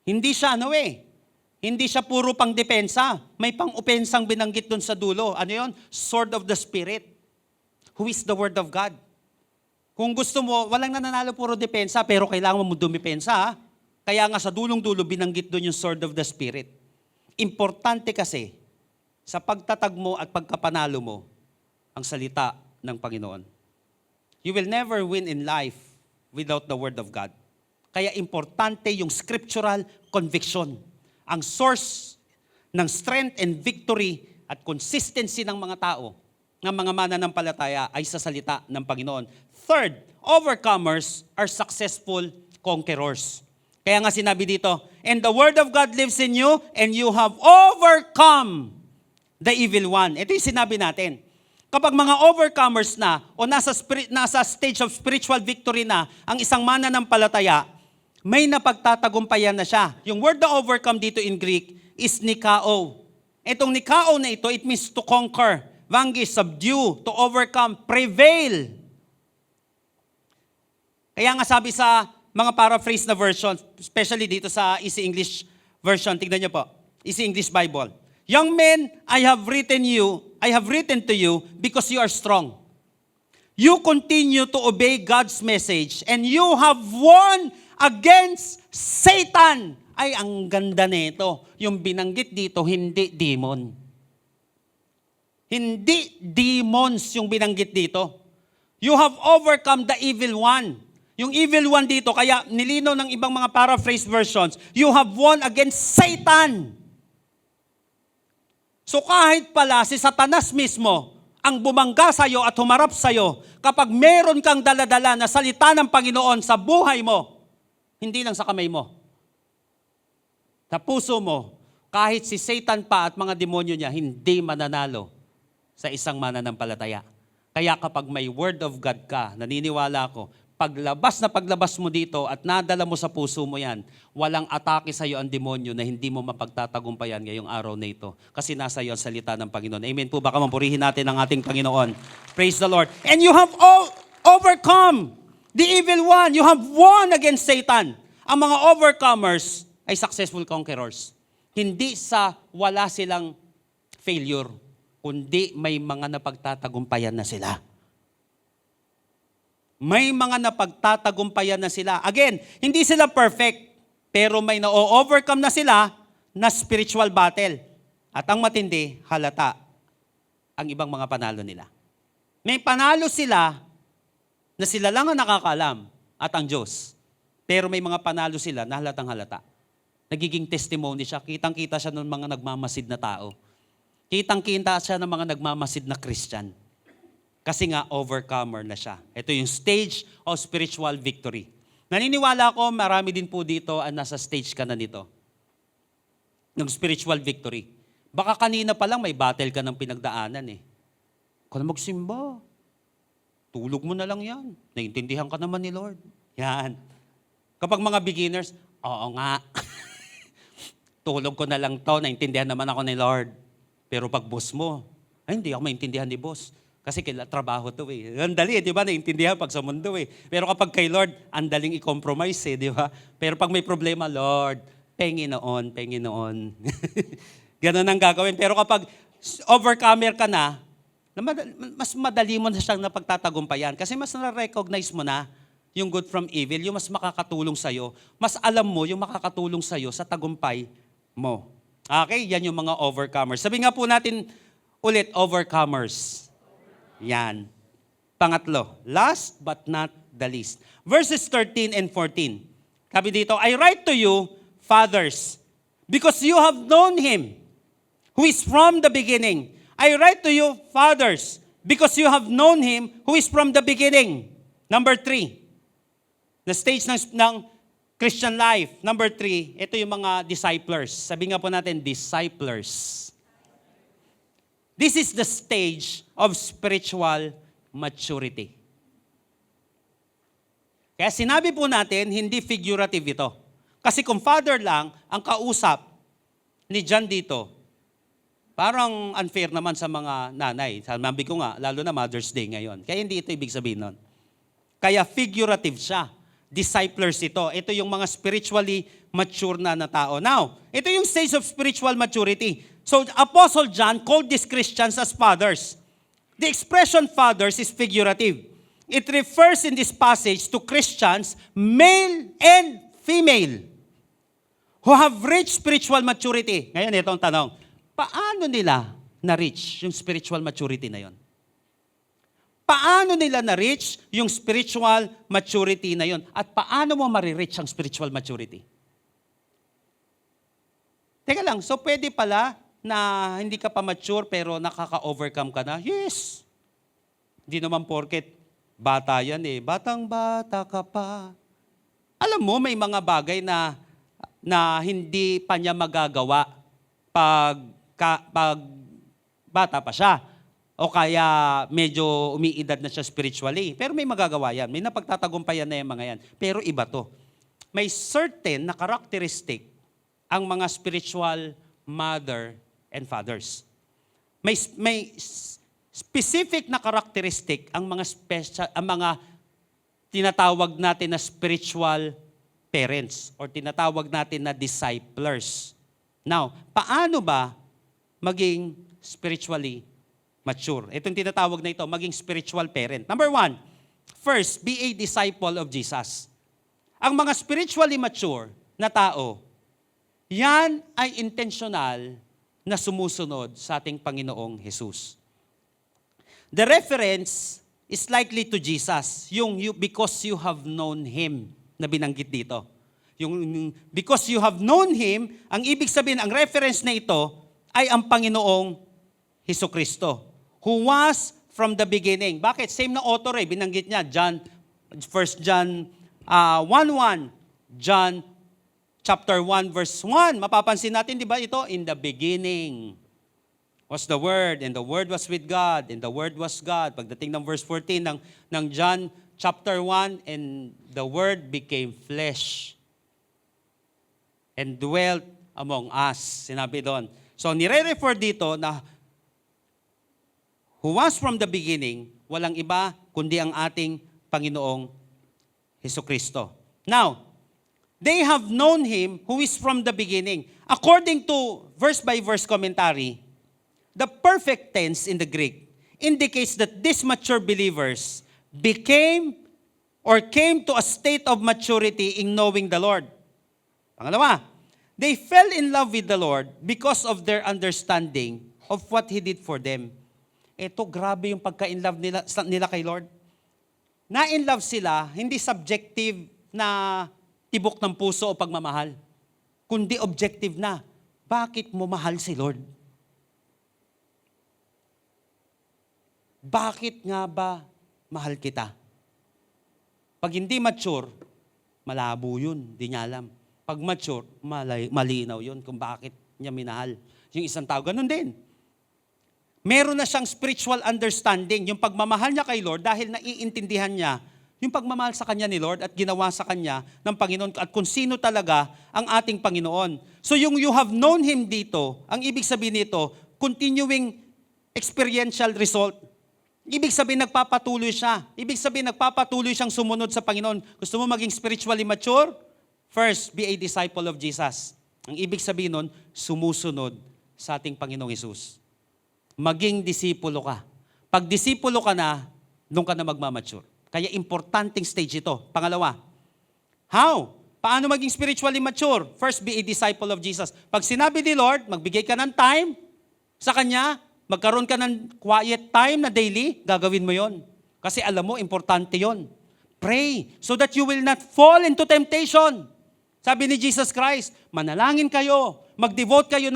Speaker 2: Hindi siya hindi siya puro pang depensa. May pang-upensang binanggit dun sa dulo. Ano yun? Sword of the Spirit. Who is the Word of God. Kung gusto mo, walang nananalo puro depensa, pero kailangan mo dumipensa. Ha? Kaya nga sa dulong-dulo, binanggit dun yung Sword of the Spirit. Importante kasi, sa pagtatag mo at pagkapanalo mo, ang salita ng Panginoon. You will never win in life without the Word of God. Kaya importante yung scriptural conviction. Ang source ng strength and victory at consistency ng mga tao, ng mga mananampalataya ay sa salita ng Panginoon. Third, overcomers are successful conquerors. Kaya nga sinabi dito, and the Word of God lives in you and you have overcome the evil one. Ito yung sinabi natin. Kapag mga overcomers na o nasa stage of spiritual victory na ang isang mananampalataya, may napagtatagumpayan na siya. Yung word na overcome dito in Greek is nikao. Itong nikao na ito, it means to conquer, vanquish, subdue, to overcome, prevail. Kaya nga sabi sa mga paraphrase na version, especially dito sa Easy English version, tignan niyo po, Easy English Bible. Young men, I have written to you because you are strong. You continue to obey God's message and you have won against Satan. Ay, ang ganda nito. Yung binanggit dito, hindi demon. Hindi demons yung binanggit dito. You have overcome the evil one. Yung evil one dito, kaya nilinaw ng ibang mga paraphrase versions, you have won against Satan. So kahit pala si Satanas mismo ang bumangga sa'yo at humarap sa'yo, kapag meron kang daladala na salita ng Panginoon sa buhay mo, hindi lang sa kamay mo, sa puso mo, kahit si Satan pa at mga demonyo niya, hindi mananalo sa isang mananampalataya. Kaya kapag may Word of God ka, naniniwala ako, paglabas mo dito at nadala mo sa puso mo yan, walang atake sa iyo ang demonyo na hindi mo mapagtatagumpayan ngayong araw na ito. Kasi nasa iyo ang salita ng Panginoon. Amen po. Baka mapurihin natin ang ating Panginoon. Praise the Lord. And you have overcome the evil one. You have won against Satan. Ang mga overcomers ay successful conquerors. Hindi sa wala silang failure, kundi may mga napagtatagumpayan na sila. May mga napagtatagumpayan na sila. Again, hindi sila perfect, pero may na-overcome na sila na spiritual battle. At ang matindi, halata ang ibang mga panalo nila. May panalo sila na sila lang ang nakakaalam at ang Diyos. Pero may mga panalo sila na halatang halata. Nagiging testimony siya. Kitang-kita siya ng mga nagmamasid na tao. Kitang-kita siya ng mga nagmamasid na Christian. Kasi nga, overcomer na siya. Ito yung stage of spiritual victory. Naniniwala ko, marami din po dito ang nasa stage ka na nito. Ng spiritual victory. Baka kanina pa lang may battle ka ng pinagdaanan eh. Kung magsimba, tulog mo na lang yan. Naintindihan ka naman ni Lord. Yan. Kapag mga beginners, oo nga. Tulog ko na lang to, naintindihan naman ako ni Lord. Pero pag boss mo, ay hindi ako maintindihan ni boss. Kasi trabaho to eh. Ang dali di ba? Naintindihan pag sa mundo eh. Pero kapag kay Lord, ang daling i-compromise eh, di ba? Pero pag may problema, Lord, Panginoon. Ganun ang gagawin. Pero kapag overcomer ka na, mas madali mo na siyang napagtatagumpayan. Kasi mas na-recognize mo na yung good from evil, yung mas makakatulong sa'yo. Mas alam mo yung makakatulong sa'yo sa tagumpay mo. Okay? Yan yung mga overcomers. Sabi nga po natin ulit, overcomers. Yan. Pangatlo, last but not the least. Verses 13 and 14. Sabi dito, I write to you, fathers, because you have known Him, who is from the beginning. I write to you, fathers, because you have known Him, who is from the beginning. Number 3, the stage ng Christian life. Number 3, ito yung mga disciplers. Sabi nga po natin, disciplers. This is the stage of spiritual maturity. Kaya sinabi po natin, hindi figurative ito. Kasi kung father lang ang kausap ni John dito, Parang unfair naman sa mga nanay. Sabi ko nga, lalo na Mother's Day ngayon. Kaya hindi ito ibig sabihin nun. Kaya figurative siya. Disciplers ito. Ito yung mga spiritually mature na tao. Now, ito yung stage of spiritual maturity. So, Apostle John called these Christians as fathers. The expression fathers is figurative. It refers in this passage to Christians, male and female, who have reached spiritual maturity. Ngayon, ito ang tanong. Paano nila na-reach yung spiritual maturity na yon? Paano nila na-reach yung spiritual maturity na yon? At paano mo marireach ang spiritual maturity? Teka lang, so pwede pala na hindi ka pa mature pero nakaka-overcome ka na? Yes. Hindi naman porket bata yan eh. Batang-bata ka pa. Alam mo, may mga bagay na hindi pa niya magagawa pag bata pa siya. O kaya medyo umiidad na siya spiritually. Pero may magagawa yan. May napagtatagumpayan na yung mga yan. Pero iba to. May certain na characteristic ang mga spiritual mother and fathers. May specific na characteristic ang mga tinatawag natin na spiritual parents or tinatawag natin na disciplers. Now, paano ba maging spiritually mature? Itong tinatawag na ito, maging spiritual parent. Number 1, first, be a disciple of Jesus. Ang mga spiritually mature na tao, yan ay intentional na sumusunod sa ating Panginoong Jesus. The reference is likely to Jesus, because you have known Him na binanggit dito. Yung because you have known Him, ang ibig sabihin, ang reference na ito ay ang Panginoong Hesukristo, who was from the beginning. Bakit? Same na author binanggit niya, 1 John 1:1, John chapter 1 verse 1. Mapapansin natin, di ba ito? In the beginning was the Word, and the Word was with God, and the Word was God. Pagdating ng verse 14 ng John chapter 1, and the Word became flesh and dwelt among us. Sinabi doon. So, nire-refer dito na who was from the beginning, walang iba kundi ang ating Panginoong Hesukristo. Now, they have known Him who is from the beginning. According to verse-by-verse commentary, the perfect tense in the Greek indicates that these mature believers came to a state of maturity in knowing the Lord. Pangalawa, they fell in love with the Lord because of their understanding of what He did for them. Ito, grabe yung pagka-in-love nila kay Lord. Na-in-love sila, hindi subjective na tibok ng puso o pagmamahal, kundi objective na. Bakit mo mahal si Lord? Bakit nga ba mahal kita? Pag hindi mature, malabo yun, di niya alam. Pag mature, malinaw yun kung bakit niya minahal. Yung isang tao, ganun din. Meron na siyang spiritual understanding, yung pagmamahal niya kay Lord dahil naiintindihan niya yung pagmamahal sa kanya ni Lord at ginawa sa kanya ng Panginoon at kung sino talaga ang ating Panginoon. So yung you have known Him dito, ang ibig sabihin nito, continuing experiential result. Ibig sabihin nagpapatuloy siya. Ibig sabihin nagpapatuloy siyang sumunod sa Panginoon. Gusto mo maging spiritually mature? First, be a disciple of Jesus. Ang ibig sabihin nun, sumusunod sa ating Panginoong Hesus. Maging disipulo ka. Pag disipulo ka na, doon ka na magmamature. Kaya importanting stage ito. Pangalawa, how? Paano maging spiritually mature? First, be a disciple of Jesus. Pag sinabi ni Lord, magbigay ka ng time sa Kanya, magkaroon ka ng quiet time na daily, gagawin mo yon. Kasi alam mo, importante yon. Pray so that you will not fall into temptation. Sabi ni Jesus Christ, manalangin kayo, mag-devote kayo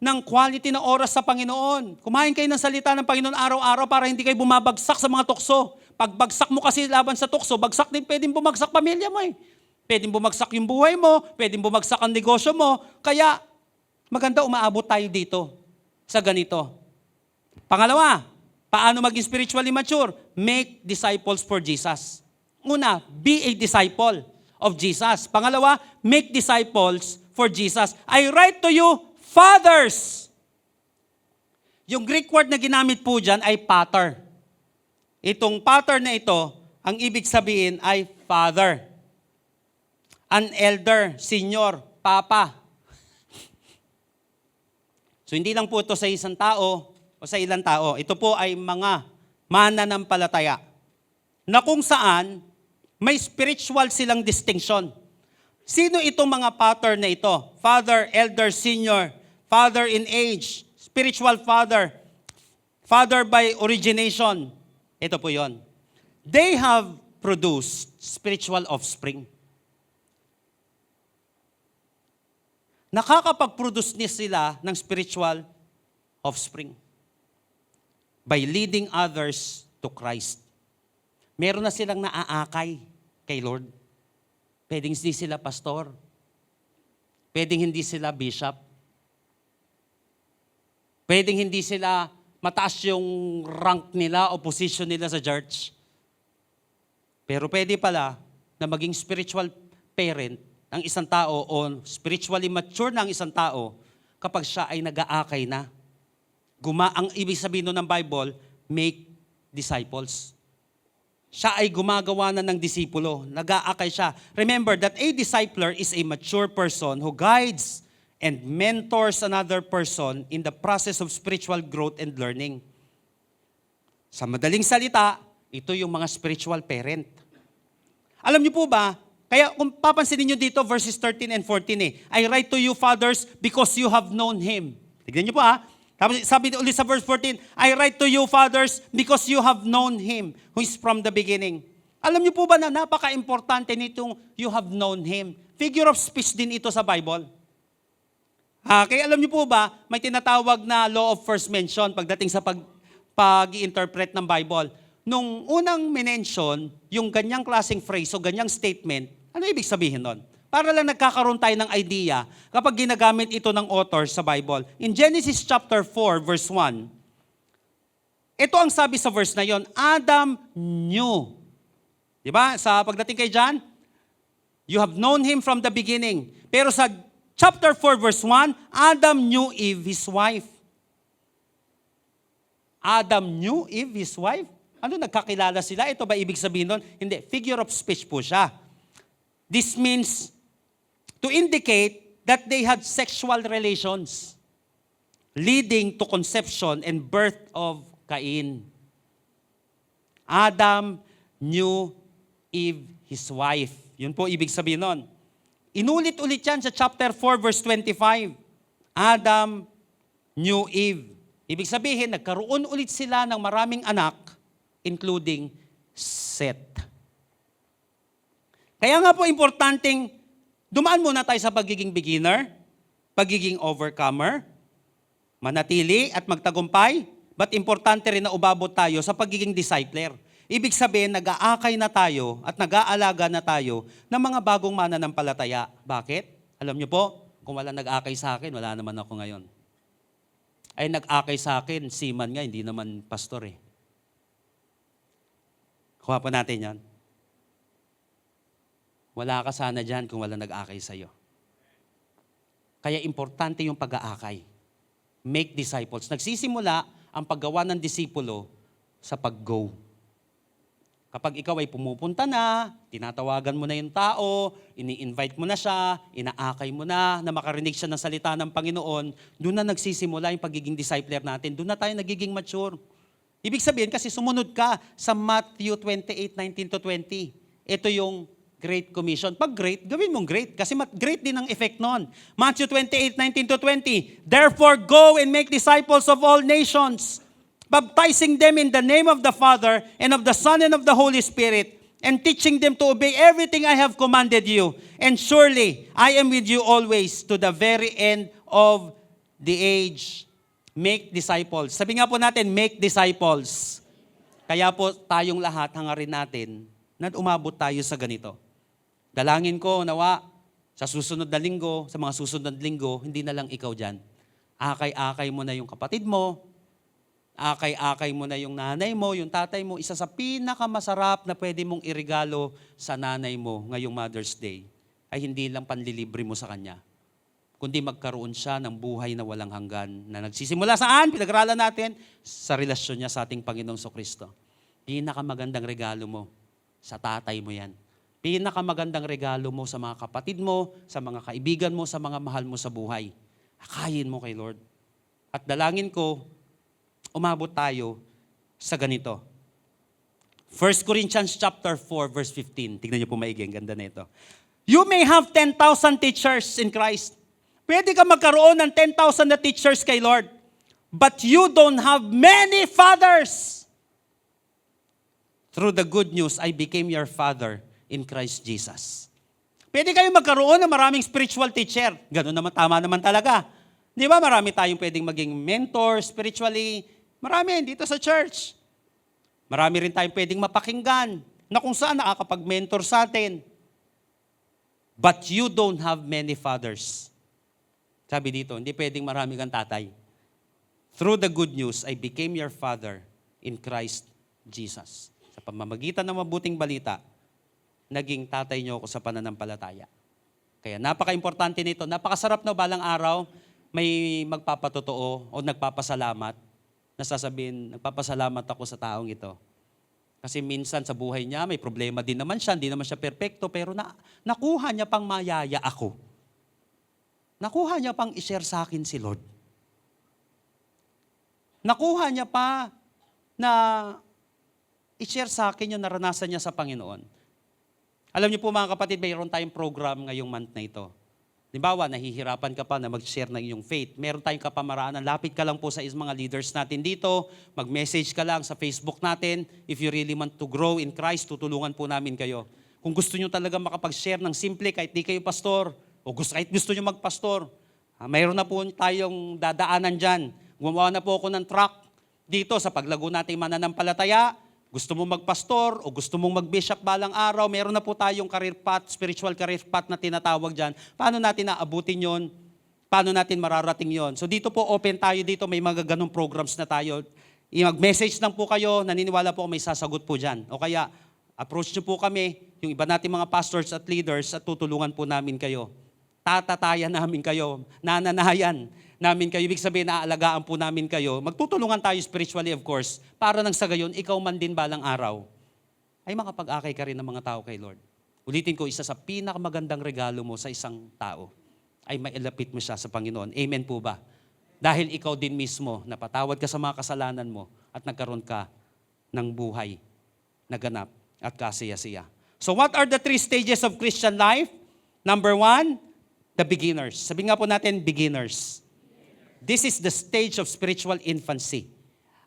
Speaker 2: ng quality na oras sa Panginoon. Kumain kayo ng salita ng Panginoon araw-araw para hindi kayo bumabagsak sa mga tukso. Pag bagsak mo kasi laban sa tukso, bagsak din, pwedeng bumagsak pamilya mo eh. Pwedeng bumagsak yung buhay mo, pwedeng bumagsak ang negosyo mo. Kaya, maganda umaabot tayo dito sa ganito. Pangalawa, paano maging spiritually mature? Make disciples for Jesus. Una, be a disciple of Jesus. Pangalawa, make disciples for Jesus. I write to you, fathers. Yung Greek word na ginamit po dyan ay pater. Itong pater na ito, ang ibig sabihin ay father. An elder, senior, papa. So hindi lang po ito sa isang tao o sa ilang tao. Ito po ay mga mananampalataya na kung saan may spiritual silang distinction. Sino itong mga pater na ito? Father, elder, senior, father in age, spiritual father, father by origination. Ito po yon. They have produced spiritual offspring. Nakakapag-produce niya sila ng spiritual offspring by leading others to Christ. Meron na silang naaakay kay Lord. Pwedeng hindi sila pastor. Pwedeng hindi sila bishop. Pwedeng hindi sila mataas yung rank nila o position nila sa church. Pero pwede pala na maging spiritual parent ng isang tao o spiritually mature ng isang tao kapag siya ay nag-aakay na. Ang ibig sabihin ng Bible, make disciples. Siya ay gumagawa na ng disipulo. Nag-aakay siya. Remember that a discipler is a mature person who guides and mentors another person in the process of spiritual growth and learning. Sa madaling salita, ito yung mga spiritual parent. Alam niyo po ba, kaya kung papansinin niyo dito, verses 13 and 14 I write to you, fathers, because you have known Him. Tignan niyo po Tapos sabi ulit sa verse 14, I write to you, fathers, because you have known Him, who is from the beginning. Alam niyo po ba na napaka-importante nitong you have known Him? Figure of speech din ito sa Bible. Kaya alam niyo po ba, may tinatawag na law of first mention pagdating sa pag-i-interpret ng Bible. Nung unang minention, yung ganyang klaseng phrase o ganyang statement, ano ibig sabihin nun? Para lang nagkakaroon tayo ng idea kapag ginagamit ito ng author sa Bible. In Genesis chapter 4, verse 1, ito ang sabi sa verse na yon, Adam knew. Diba? Sa pagdating kay John, you have known him from the beginning. Pero sa chapter 4, verse 1, Adam knew Eve, his wife. Adam knew Eve, his wife? Ano, nagkakilala sila? Ito ba ibig sabihin nun? Hindi, figure of speech po siya. This means to indicate that they had sexual relations leading to conception and birth of Cain. Adam knew Eve, his wife. Yun po ibig sabihin nun. Inulit-ulit yan sa chapter 4, verse 25. Adam knew Eve. Ibig sabihin, nagkaroon ulit sila ng maraming anak, including Seth. Kaya nga po importanteng dumaan muna tayo sa pagiging beginner, pagiging overcomer, manatili at magtagumpay, but importante rin na ubabot tayo sa pagiging discipler. Ibig sabihin, nag-aakay na tayo at nag-aalaga na tayo ng mga bagong mananampalataya. Bakit? Alam niyo po, kung wala nag-aakay sa akin, wala naman ako ngayon. Ay nag-aakay sa akin, seaman nga, hindi naman pastor eh. Kuha po natin yan. Wala ka sana dyan kung wala nag-aakay sa'yo. Kaya importante yung pag-aakay. Make disciples. Nagsisimula ang paggawa ng disipulo sa pag-go. Kapag ikaw ay pumupunta na, tinatawagan mo na yung tao, ini-invite mo na siya, inaakay mo na makarinig siya ng salita ng Panginoon, doon na nagsisimula yung pagiging discipler natin. Doon na tayo nagiging mature. Ibig sabihin kasi sumunod ka sa Matthew 28:19-20. Ito yung Great Commission. Pag great, gawin mong great. Kasi great din ang effect nun. Matthew 28:19-20. Therefore, go and make disciples of all nations, baptizing them in the name of the Father and of the Son and of the Holy Spirit, and teaching them to obey everything I have commanded you. And surely, I am with you always to the very end of the age. Make disciples. Sabi nga po natin, make disciples. Kaya po tayong lahat, hangarin natin na umabot tayo sa ganito. Dalangin ko, nawa, sa susunod na linggo, sa mga susunod na linggo, hindi na lang ikaw dyan. Akay-akay mo na yung kapatid mo, akay-akay mo na yung nanay mo, yung tatay mo. Isa sa pinakamasarap na pwede mong irigalo sa nanay mo ngayong Mother's Day ay hindi lang panlilibre mo sa kanya, kundi magkaroon siya ng buhay na walang hanggan na nagsisimula saan? Pinag-aralan natin sa relasyon niya sa ating Panginoong Kristo. Pinakamagandang regalo mo sa tatay mo yan. Pinakamagandang regalo mo sa mga kapatid mo, sa mga kaibigan mo, sa mga mahal mo sa buhay. Akayin mo kay Lord. At dalangin ko, umabot tayo sa ganito. 1 Corinthians chapter 4, verse 15. Tignan niyo po maigi, ang ganda na ito. You may have 10,000 teachers in Christ. Pwede ka magkaroon ng 10,000 na teachers kay Lord. But you don't have many fathers. Through the good news, I became your father in Christ Jesus. Pwede kayo magkaroon ng maraming spiritual teacher. Ganun naman, tama naman talaga. Di ba, marami tayong pwedeng maging mentor spiritually. Marami dito sa church. Marami rin tayong pwedeng mapakinggan na kung saan nakakapag-mentor sa atin. But you don't have many fathers. Sabi dito, hindi pwedeng marami kang tatay. Through the good news, I became your father in Christ Jesus. Sa pamamagitan ng mabuting balita, naging tatay niyo ako sa pananampalataya. Kaya napaka-importante nito. Napakasarap na balang araw, may magpapatotoo o nagpapasalamat na sasabihin, nagpapasalamat ako sa taong ito. Kasi minsan sa buhay niya, may problema din naman siya, hindi naman siya perpekto, pero nakuha niya pang mayaya ako. Nakuha niya pang i-share sa akin si Lord. Nakuha niya pa na i-share sa akin yung naranasan niya sa Panginoon. Alam niyo po mga kapatid, mayroon tayong program ngayong month na ito. Halimbawa, nahihirapan ka pa na mag-share ng iyong faith. Meron tayong kapamaraanan. Lapit ka lang po sa mga leaders natin dito. Mag-message ka lang sa Facebook natin. If you really want to grow in Christ, tutulungan po namin kayo. Kung gusto niyo talaga makapag-share ng simple kahit di kayo pastor, o kahit gusto niyo magpastor, mayroon na po tayong dadaanan dyan. Gumawa na po ako ng track dito sa paglago nating mananampalataya. Gusto mo magpastor o gusto mong mag-bishop balang araw, meron na po tayong career path, spiritual career path na tinatawag dyan. Paano natin naabutin yon? Paano natin mararating yon? So dito po, open tayo dito, may mga ganong programs na tayo. Mag-message lang po kayo, naniniwala po may sasagot po dyan. O kaya, approach nyo po kami, yung iba nating mga pastors at leaders, at tutulungan po namin kayo. Tatatayan namin kayo, nananayan namin kayo. Ibig sabihin, naalagaan po namin kayo. Magtutulungan tayo spiritually, of course, para nang sa gayon, ikaw man din balang araw, ay makapag-akay ka rin ng mga tao kay Lord. Ulitin ko, isa sa pinakamagandang regalo mo sa isang tao, ay mailapit mo siya sa Panginoon. Amen po ba? Dahil ikaw din mismo, napatawad ka sa mga kasalanan mo, at nagkaroon ka ng buhay na ganap at kasaya-siya. So what are the 3 stages of Christian life? Number 1, the beginners. Sabi nga po natin, beginners. This is the stage of spiritual infancy.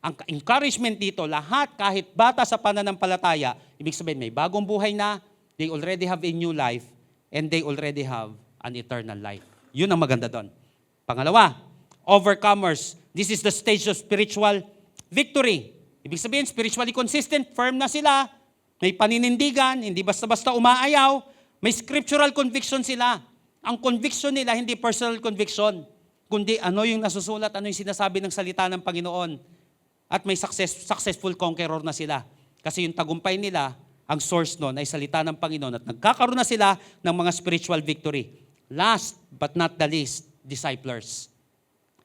Speaker 2: Ang encouragement dito, lahat kahit bata sa pananampalataya, ibig sabihin may bagong buhay na, they already have a new life, and they already have an eternal life. Yun ang maganda doon. Pangalawa, overcomers. This is the stage of spiritual victory. Ibig sabihin, spiritually consistent, firm na sila, may paninindigan, hindi basta-basta umaayaw, may scriptural conviction sila. Ang conviction nila, hindi personal conviction, kundi ano yung nasusulat, ano yung sinasabi ng salita ng Panginoon. At may successful conqueror na sila. Kasi yung tagumpay nila, ang source nun ay salita ng Panginoon at nagkakaroon na sila ng mga spiritual victory. Last but not the least, disciplers.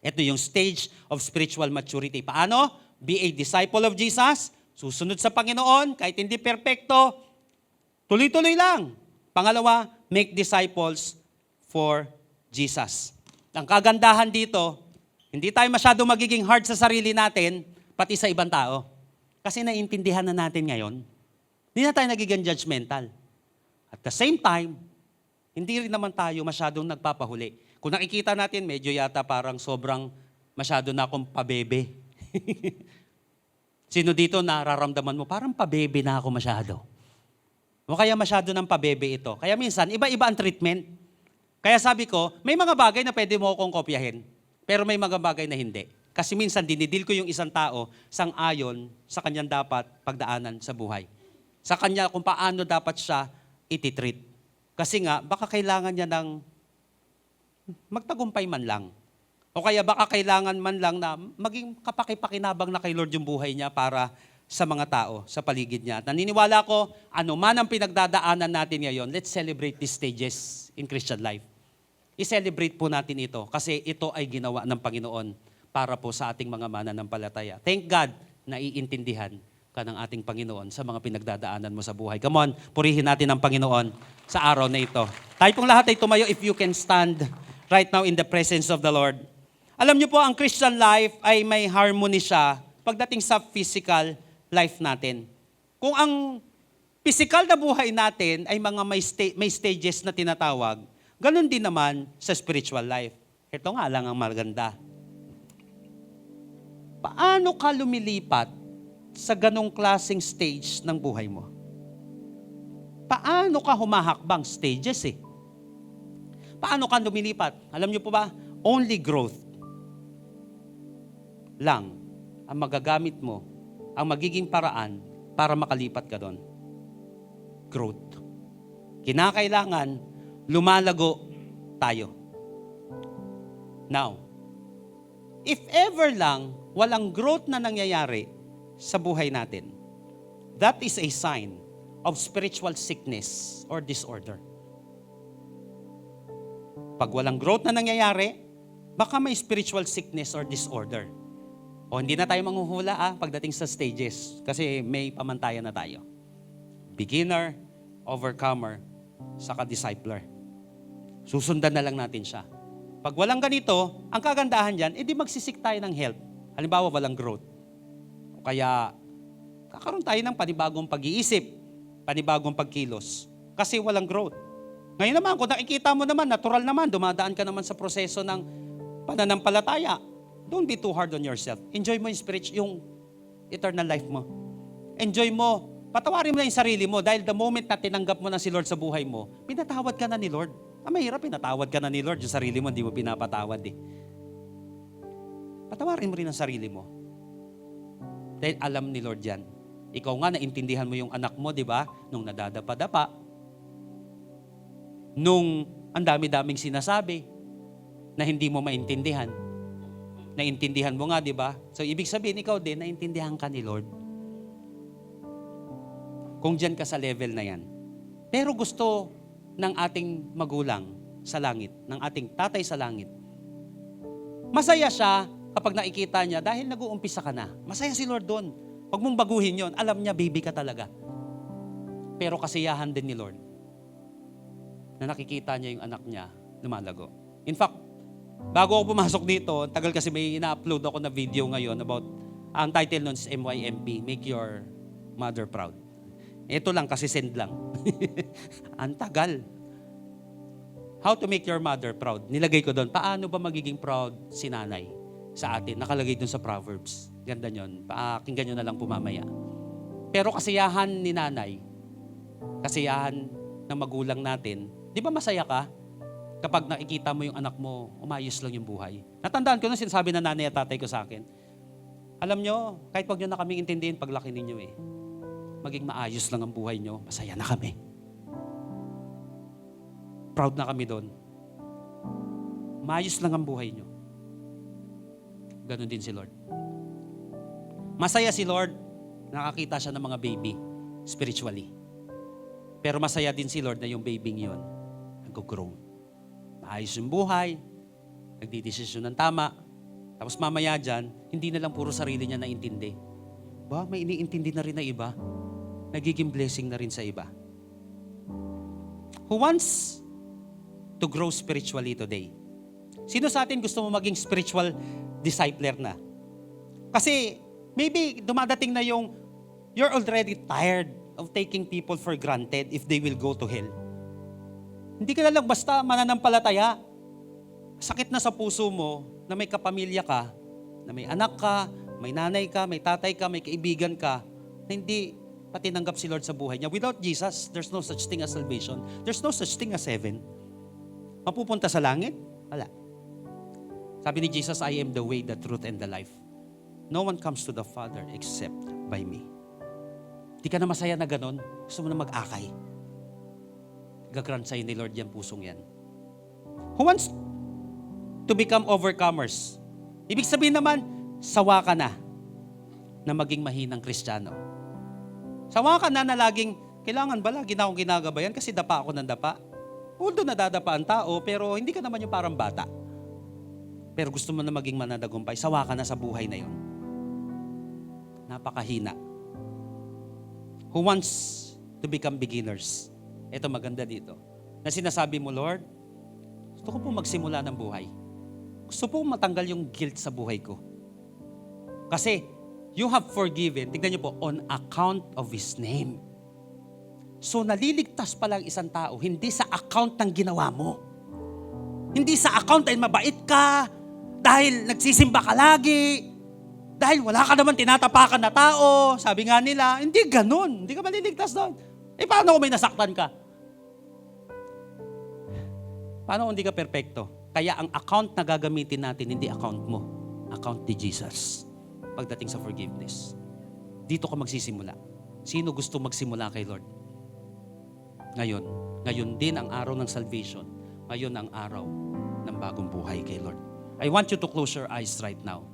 Speaker 2: Ito yung stage of spiritual maturity. Paano? Be a disciple of Jesus, susunod sa Panginoon, kahit hindi perpekto, tuloy-tuloy lang. Pangalawa, make disciples for Jesus. Ang kagandahan dito, hindi tayo masyado magiging hard sa sarili natin, pati sa ibang tao. Kasi naiintindihan na natin ngayon, hindi na tayo nagiging judgmental. At the same time, hindi rin naman tayo masyadong nagpapahuli. Kung nakikita natin, medyo yata parang sobrang masyado na akong pabebe. Sino dito nararamdaman mo, parang pabebe na ako masyado. O kaya masyado ng pabebe ito. Kaya minsan, iba-iba ang treatment. Kaya sabi ko, may mga bagay na pwede mo akong kopyahin, pero may mga bagay na hindi. Kasi minsan dinidil ko yung isang tao sang-ayon sa kanyang dapat pagdaanan sa buhay. Sa kanya kung paano dapat siya ititreat. Kasi nga, baka kailangan niya ng magtagumpay man lang. O kaya baka kailangan man lang na maging kapakipakinabang na kay Lord yung buhay niya para sa mga tao, sa paligid niya. At naniniwala ko, ano man ang pinagdadaanan natin ngayon, let's celebrate these stages in Christian life. I-celebrate po natin ito kasi ito ay ginawa ng Panginoon para po sa ating mga mananampalataya. Thank God na iintindihan ka ng ating Panginoon sa mga pinagdadaanan mo sa buhay. Come on, purihin natin ang Panginoon sa araw na ito. Tayo pong lahat ay tumayo if you can stand right now in the presence of the Lord. Alam niyo po, ang Christian life ay may harmony siya pagdating sa physical life natin. Kung ang physical na buhay natin ay mga may stages na tinatawag, ganun din naman sa spiritual life. Ito nga lang ang maganda. Paano ka lumilipat sa ganong klaseng stage ng buhay mo? Paano ka humahakbang? Stages eh. Paano ka lumilipat? Alam niyo po ba? Only growth lang ang magagamit mo, ang magiging paraan para makalipat ka doon. Growth. Kinakailangan lumalago tayo. Now, if ever lang walang growth na nangyayari sa buhay natin, that is a sign of spiritual sickness or disorder. Pag walang growth na nangyayari, baka may spiritual sickness or disorder. O hindi na tayo manghuhula pagdating sa stages kasi may pamantayan na tayo. Beginner, overcomer, saka discipler. Susundan na lang natin siya. Pag walang ganito, ang kagandahan dyan, edi magsisik tayo ng help. Halimbawa, walang growth. O kaya, kakaroon tayo ng panibagong pag-iisip, panibagong pagkilos. Kasi walang growth. Ngayon naman, kung nakikita mo naman, natural naman, dumadaan ka naman sa proseso ng pananampalataya. Don't be too hard on yourself. Enjoy mo yung eternal life mo. Enjoy mo. Patawarin mo na yung sarili mo dahil the moment na tinanggap mo na si Lord sa buhay mo, pinatawad ka na ni Lord. Mahirap, pinatawad ka na ni Lord. Yung sarili mo, hindi mo pinapatawad eh. Patawarin mo rin ang sarili mo. Dahil alam ni Lord yan. Ikaw nga, naintindihan mo yung anak mo, di ba? Nung nadadapa-dapa. Nung ang dami-daming sinasabi na hindi mo maintindihan. Naintindihan mo nga, di ba? So, ibig sabihin, ikaw din, naintindihan ka ni Lord. Kung dyan ka sa level na yan. Pero gusto ng ating magulang sa langit, ng ating tatay sa langit. Masaya siya kapag nakikita niya dahil nag-uumpisa ka na. Masaya si Lord doon. Huwag mong baguhin yon. Alam niya, baby ka talaga. Pero kasiyahan din ni Lord na nakikita niya yung anak niya lumalago. In fact, bago ako pumasok dito, tagal kasi may ina-upload ako na video ngayon about, ang title nun is MYMP, Make Your Mother Proud. Ito lang kasi send lang. Ang tagal. How to make your mother proud. Nilagay ko doon, paano ba magiging proud si nanay sa atin? Nakalagay doon sa Proverbs. Ganda nyon. Pakinggan nyo na lang pumamaya. Pero kasiyahan ni nanay, kasiyahan ng magulang natin, di ba masaya ka? Kapag nakikita mo yung anak mo, umayos lang yung buhay. Natandaan ko na sinasabi na nanay at tatay ko sa akin. Alam nyo, kahit wag nyo na kaming intindihin paglaki ninyo maging maayos lang ang buhay nyo, masaya na kami. Proud na kami doon. Maayos lang ang buhay nyo. Ganon din si Lord. Masaya si Lord, nakakita siya ng mga baby spiritually. Pero masaya din si Lord na yung baby yun, nag-grow. Maayos yung buhay, nagdidesisyon ng tama, tapos mamaya dyan, hindi na lang puro sarili niya naintindi. Ba, may iniintindi na rin na iba. Nagiging blessing na rin sa iba. Who wants to grow spiritually today? Sino sa atin gusto mo maging spiritual discipler na? Kasi maybe dumadating na yung you're already tired of taking people for granted if they will go to hell. Hindi ka na lang basta mananampalataya. Sakit na sa puso mo na may kapamilya ka, na may anak ka, may nanay ka, may tatay ka, may kaibigan ka, na hindi patinanggap si Lord sa buhay niya. Without Jesus, there's no such thing as salvation. There's no such thing as heaven. Mapupunta sa langit? Wala. Sabi ni Jesus, I am the way, the truth, and the life. No one comes to the Father except by me. Di ka na masaya na ganon. Gusto mo na mag-akay. Gagrant sa'yo ni Lord yan, pusong yan. Who wants to become overcomers? Ibig sabihin naman, sawa ka na maging mahinang Kristiyano. Sawa ka na laging, kailangan ba lagi na akong ginagabayan kasi dapa ako ng dapa? Although nadadapa ang tao, pero hindi ka naman yung parang bata. Pero gusto mo na maging mananagumpay, sawa ka na sa buhay na yun. Napakahina. Who wants to become beginners? Ito maganda dito. Na sinasabi mo, Lord, gusto ko po magsimula ng buhay. Gusto po matanggal yung guilt sa buhay ko. Kasi, you have forgiven, tignan niyo po, on account of His name. So, naliligtas pala ang isang tao, hindi sa account ng ginawa mo. Hindi sa account dahil mabait ka, dahil nagsisimba ka lagi, dahil wala ka naman tinatapakan na tao. Sabi nga nila, hindi ganun. Hindi ka maliligtas doon. Paano kung may nasaktan ka? Paano kung hindi ka perpekto? Kaya ang account na gagamitin natin, hindi account mo. Account ni Jesus. Pagdating sa forgiveness. Dito ka magsisimula. Sino gusto magsimula kay Lord? Ngayon. Ngayon din ang araw ng salvation. Ngayon ang araw ng bagong buhay kay Lord. I want you to close your eyes right now.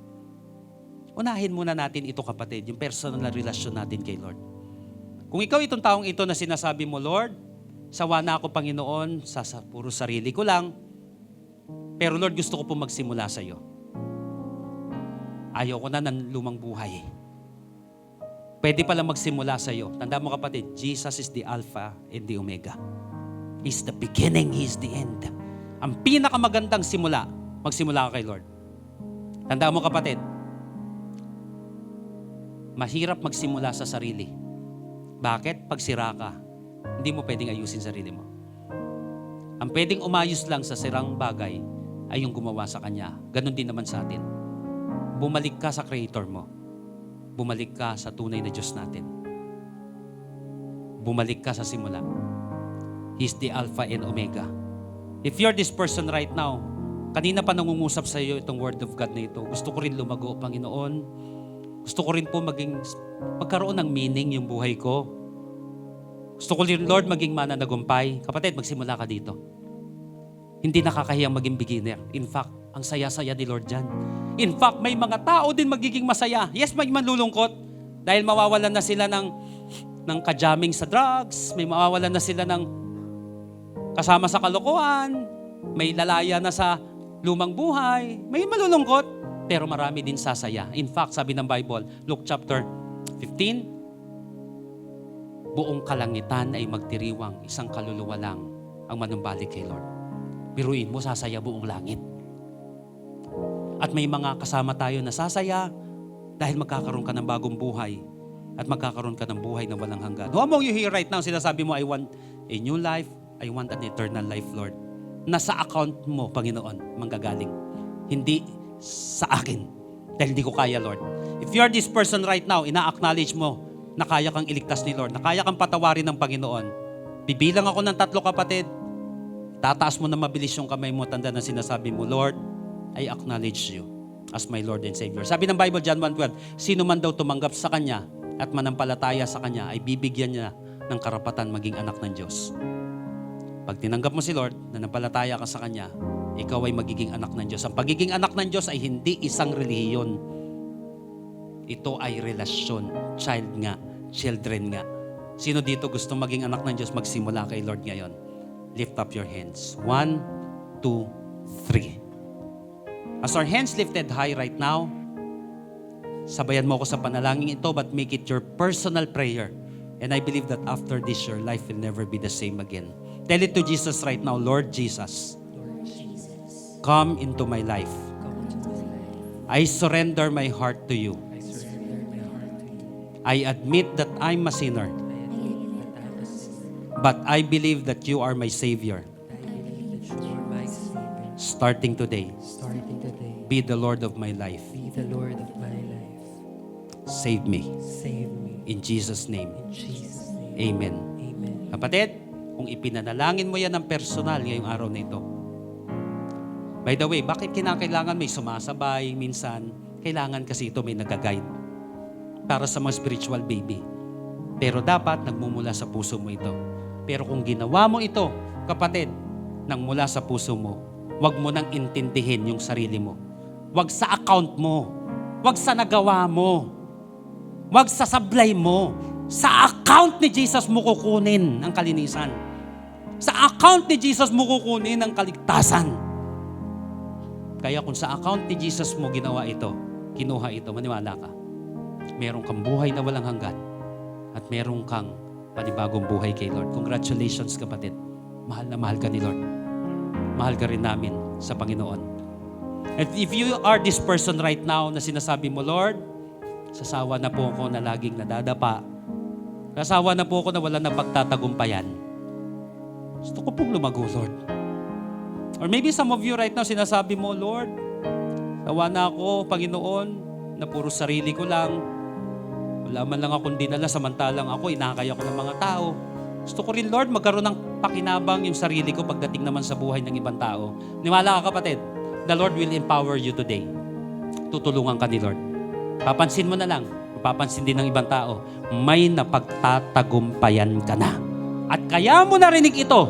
Speaker 2: Unahin muna natin ito, kapatid, yung personal na relasyon natin kay Lord. Kung ikaw itong taong ito na sinasabi mo, Lord, sawa na ako, Panginoon, sa puro sarili ko lang, pero Lord, gusto ko po magsimula sa iyo. Ayaw ko na ng lumang buhay. Pwede pala magsimula sa iyo. Tanda mo, kapatid, Jesus is the Alpha and the Omega. He's the beginning, He's the end. Ang pinakamagandang simula, magsimula ka kay Lord. Tanda mo, kapatid, mahirap magsimula sa sarili. Bakit? Pag sira ka, hindi mo pwedeng ayusin sarili mo. Ang pwedeng umayos lang sa sirang bagay ay yung gumawa sa Kanya. Ganon din naman sa atin. Bumalik ka sa Creator mo. Bumalik ka sa tunay na Diyos natin. Bumalik ka sa simula. He's the Alpha and Omega. If you're this person right now, kanina pa nangungusap sa iyo itong Word of God na ito, gusto ko rin lumago, Panginoon. Gusto ko rin po magkaroon ng meaning yung buhay ko. Gusto ko rin, Lord, maging mananagumpay. Kapatid, magsimula ka dito. Hindi nakakahiyang maging beginner. In fact, ang saya-saya ni Lord dyan. In fact, may mga tao din magiging masaya. Yes, may malulungkot dahil mawawalan na sila ng kajaming sa drugs, may mawawalan na sila ng kasama sa kalokohan, may lalaya na sa lumang buhay, may malulungkot, pero marami din sasaya. In fact, sabi ng Bible, Luke chapter 15, buong kalangitan ay magdiriwang, isang kaluluwa lang ang manumbalik kay Lord. Biruin mo, sasaya buong langit. At may mga kasama tayo na sasaya dahil magkakaroon ka ng bagong buhay at magkakaroon ka ng buhay na walang hanggan. Who among you here right now, sinasabi mo, I want a new life, I want an eternal life, Lord. Nasa account mo, Panginoon, manggagaling. Hindi sa akin. Dahil hindi ko kaya, Lord. If you're this person right now, ina-acknowledge mo na kaya kang iligtas ni Lord, na kaya kang patawarin ng Panginoon. Bibilang ako ng 3, kapatid. Tataas mo na mabilis yung kamay mo, tanda na sinasabi mo, Lord, I acknowledge you as my Lord and Savior. Sabi ng Bible, John 1:12, sino man daw tumanggap sa Kanya at manampalataya sa Kanya ay bibigyan niya ng karapatan maging anak ng Diyos. Pag tinanggap mo si Lord, nanampalataya ka sa Kanya, ikaw ay magiging anak ng Diyos. Ang pagiging anak ng Diyos ay hindi isang relihiyon. Ito ay relasyon. Child nga, children nga. Sino dito gusto maging anak ng Diyos? Magsimula kay Lord ngayon. Lift up your hands. 1, 2, 3. As our hands lifted high right now, sabayan mo ako sa panalangin ito, but make it your personal prayer. And I believe that after this, your life will never be the same again. Tell it to Jesus right now, Lord Jesus, come into my life. I surrender my heart to you. I admit that I'm a sinner, but I believe that you are my Savior. Starting today, be the Lord of my life.
Speaker 3: Be the Lord of my life.
Speaker 2: Save me.
Speaker 3: Save me.
Speaker 2: In Jesus' name.
Speaker 3: In Jesus' name.
Speaker 2: Amen.
Speaker 3: Amen.
Speaker 2: Kapatid, kung ipinanalangin mo yan ng personal ngayong araw na ito. By the way, bakit kinakailangan may sumasabay minsan? Kailangan kasi ito may nag-guide para sa mga spiritual baby. Pero dapat nagmumula sa puso mo ito. Pero kung ginawa mo ito, kapatid, nang mula sa puso mo, huwag mo nang intindihin yung sarili mo. Huwag sa account mo. Huwag sa nagawa mo. Huwag sa sablay mo. Sa account ni Jesus mo kukunin ang kalinisan. Sa account ni Jesus mo kukunin ang kaligtasan. Kaya kung sa account ni Jesus mo ginawa ito, kinuha ito, maniwala ka. Meron kang buhay na walang hanggan at meron kang panibagong buhay kay Lord. Congratulations kapatid. Mahal na mahal ka ni Lord. Mahal ka rin namin sa Panginoon. And if you are this person right now na sinasabi mo, Lord, sasawa na po ako na laging nadadapa. Sasawa na po ako na wala na pagtatagumpayan. Gusto ko pong lumago, Lord. Or maybe some of you right now sinasabi mo, Lord, sawa na ako, Panginoon, na puro sarili ko lang. Wala man lang akong dinala, samantalang ako, inakay ako ng mga tao. Gusto ko rin, Lord, magkaroon ng pakinabang yung sarili ko pagdating naman sa buhay ng ibang tao. Niwala ka, kapatid, the Lord will empower you today. Tutulungan ka ni Lord. Papansin mo na lang, papansin din ng ibang tao, may napagtatagumpayan ka na. At kaya mo narinig ito,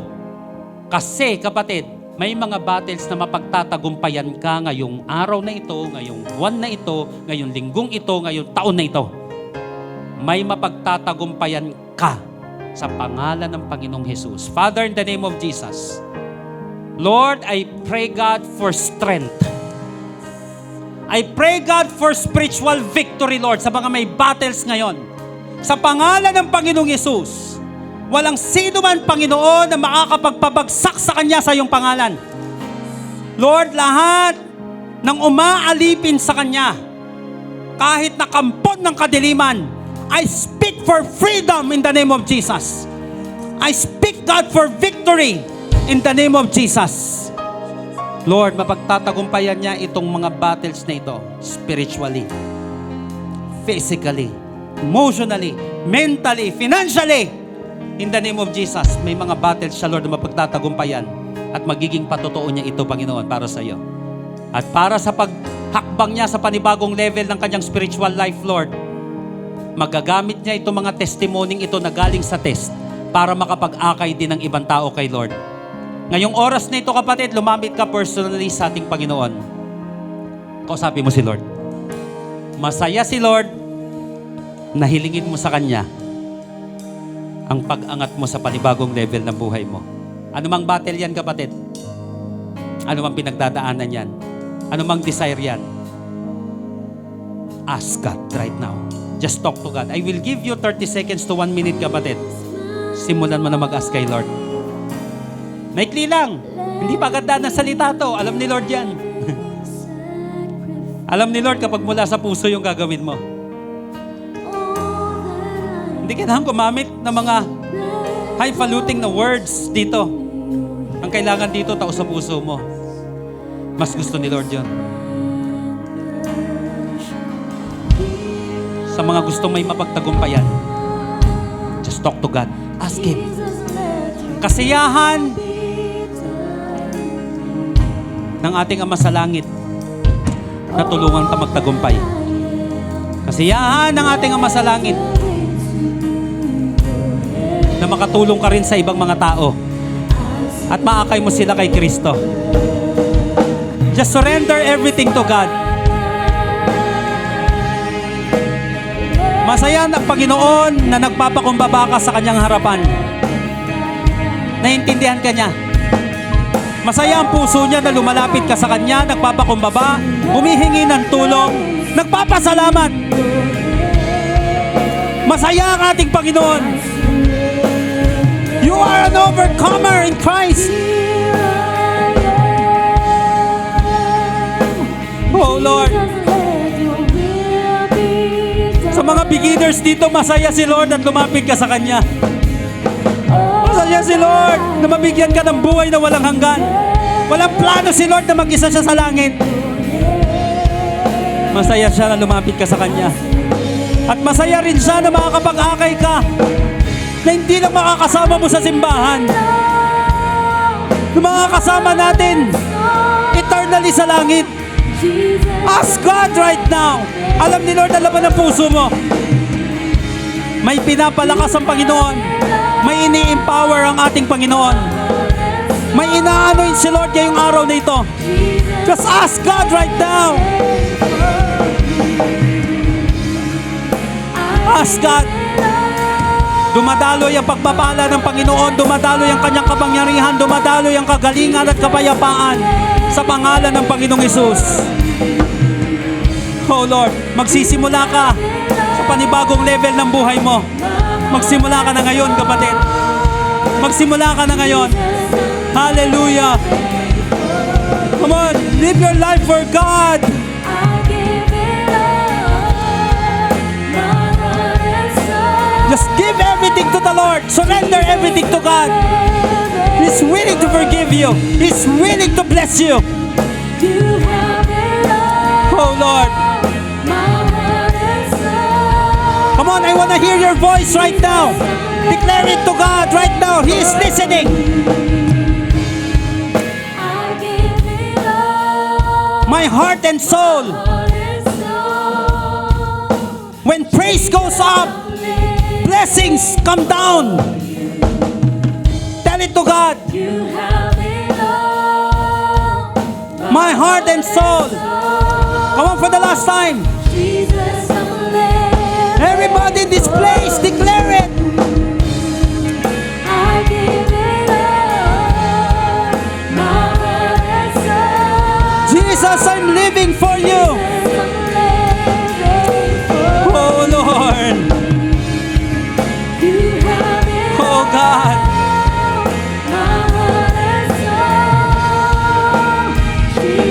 Speaker 2: kasi, kapatid, may mga battles na mapagtatagumpayan ka ngayong araw na ito, ngayong buwan na ito, ngayong linggong ito, ngayong taon na ito. May mapagtatagumpayan ka sa pangalan ng Panginoong Jesus. Father, in the name of Jesus, Lord, I pray God for strength. I pray God for spiritual victory, Lord, sa mga may battles ngayon. Sa pangalan ng Panginoong Jesus, walang sino man, Panginoon, na makakapagpabagsak sa Kanya sa iyong pangalan. Lord, lahat ng umaalipin sa Kanya, kahit na kampon ng kadiliman, I speak for freedom in the name of Jesus. I speak, God, for victory in the name of Jesus. Lord, mapagtatagumpayan niya itong mga battles na ito, spiritually, physically, emotionally, mentally, financially. In the name of Jesus, may mga battles siya, Lord, na mapagtatagumpayan at magiging patotoo niya ito, Panginoon, para sa iyo. At para sa paghakbang niya sa panibagong level ng kanyang spiritual life, Lord, magagamit niya itong mga testimonying ito na galing sa test para makapag-akay din ng ibang tao kay Lord. Ngayong oras na ito, kapatid, lumapit ka personally sa ating Panginoon. Kausapin mo si Lord. Masaya si Lord na hilingin mo sa Kanya ang pag-angat mo sa panibagong level ng buhay mo. Ano mang battle yan, kapatid? Ano mang pinagdadaanan yan? Ano mang desire yan? Ask God right now. Just talk to God. I will give you 30 seconds to 1 minute, kapatid. Simulan mo na mag-ask kay Lord. Maikli lang. Hindi pa ganda ng salita to. Alam ni Lord yan. Alam ni Lord kapag mula sa puso yung gagawin mo. Hindi kailangan gumamit ng mga highfalutin na words dito. Ang kailangan dito, tao sa puso mo. Mas gusto ni Lord yun. Sa mga gustong may mapagtagumpayan, just talk to God. Ask Him. Kasiyahan ng ating Ama sa Langit na tulungan ka magtagumpay. Kasiyahan ng ating Ama sa Langit na makatulong ka rin sa ibang mga tao at maakay mo sila kay Kristo. Just surrender everything to God. Masaya ang Panginoon na nagpapakumbaba ka sa Kanyang harapan. Naintindihan ka niya. Masaya ang puso niya na lumalapit ka sa Kanya, nagpapakumbaba, humihingi ng tulong, nagpapasalamat. Masaya ang ating Panginoon. You are an overcomer in Christ. Oh Lord. Sa mga beginners dito, masaya si Lord at lumapit ka sa Kanya. Masaya si Lord na mabigyan ka ng buhay na walang hanggan. Walang plano si Lord na mag-isa siya sa langit. Masaya siya na lumapit ka sa Kanya. At masaya rin siya na makakapag-akay ka na hindi lang makakasama mo sa simbahan, na makakasama natin eternally sa langit. Ask God right now. Alam ni Lord, alam mo ng puso mo. May pinapalakas ang Panginoon. May ini-empower ang ating Panginoon. May inaanoin si Lord ngayong araw na ito. Just ask God right now. Ask God. Dumadaloy ang pagpapala ng Panginoon, dumadaloy ang kanyang kapangyarihan, dumadaloy ang kagalingan at kapayapaan sa pangalan ng Panginoong Hesus. Oh Lord, magsisimula ka sa panibagong level ng buhay mo. Magsimula ka na ngayon, kapatid. Magsimula ka na ngayon. Hallelujah. Come on, live your life for God. Just give everything to the Lord. Surrender everything to God. He's willing to forgive you. He's willing to bless you. Oh Lord. Come on, I want to hear your voice right now. Declare it to God right now. He is listening. My heart and soul. When praise goes up, blessings come down. Tell it to God. My heart and soul. Come on for the last time. Everybody in this place, declare it. Jesus, I'm living for you. Oh Lord. Oh God.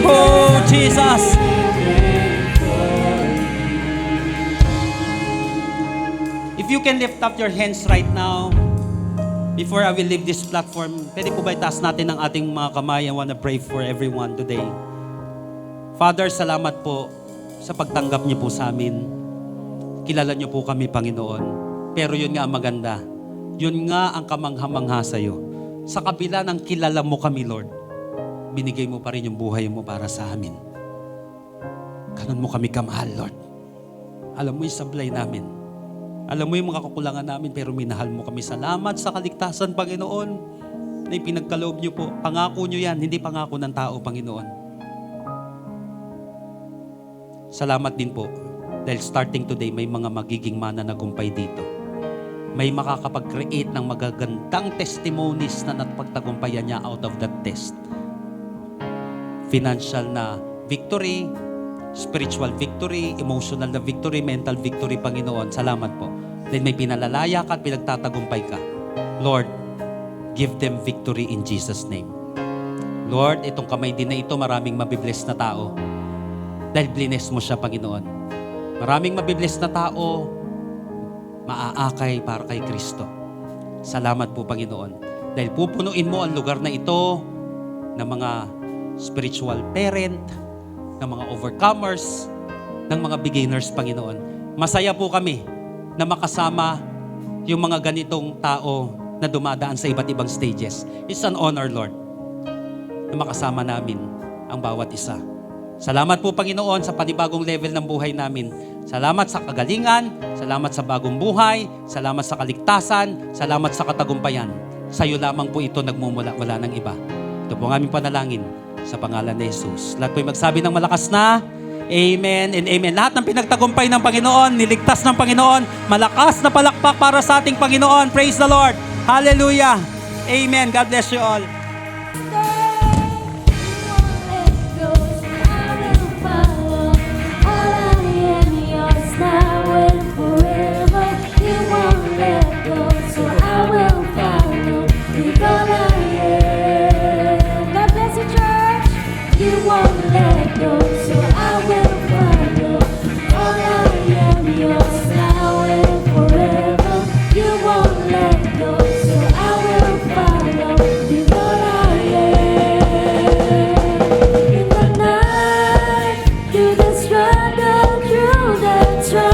Speaker 2: Oh Jesus. If you can lift up your hands right now, before I will leave this platform, pwede po ba itaas natin ang ating mga kamay? I want to pray for everyone today. Father, salamat po sa pagtanggap niyo po sa amin. Kilala niyo po kami, Panginoon. Pero yun nga ang maganda. Yun nga ang kamangha-mangha sa'yo. Sa kabila ng kilala mo kami, Lord, binigay mo pa rin yung buhay mo para sa amin. Ganun mo kami kamahal, Lord. Alam mo yung sablay namin. Alam mo yung mga kakulangan namin, pero minahal mo kami. Salamat sa kaligtasan, Panginoon, na ipinagkaloob niyo po. Pangako niyo yan, hindi pangako ng tao, Panginoon. Salamat din po, dahil starting today, may mga magiging mananagumpay dito. May makakapag-create ng magagandang testimonies na napagtagumpayan niya out of that test. Financial na victory, spiritual victory, emotional na victory, mental victory, Panginoon. Salamat po. Dahil may pinalalaya ka at pinagtatagumpay ka. Lord, give them victory in Jesus' name. Lord, itong kamay din na ito, maraming mabibless na tao. Dahil blines mo siya, Panginoon. Maraming mabibless na tao, maaakay para kay Kristo. Salamat po, Panginoon. Dahil pupunuin mo ang lugar na ito ng mga spiritual parent, ng mga overcomers, ng mga beginners, Panginoon. Masaya po kami na makasama yung mga ganitong tao na dumadaan sa iba't ibang stages. It's an honor, Lord, na makasama namin ang bawat isa. Salamat po, Panginoon, sa panibagong level ng buhay namin. Salamat sa kagalingan, salamat sa bagong buhay, salamat sa kaligtasan, salamat sa katagumpayan. Sa iyo lamang po ito nagmumula, wala ng iba. Ito po ang aming panalangin sa pangalan ni Jesus. Lahat po'y magsabi ng malakas na Amen and Amen. Lahat ng pinagtagumpay ng Panginoon, niligtas ng Panginoon, malakas na palakpak para sa ating Panginoon. Praise the Lord. Hallelujah. Amen. God bless you all.
Speaker 1: Struggle through the trial.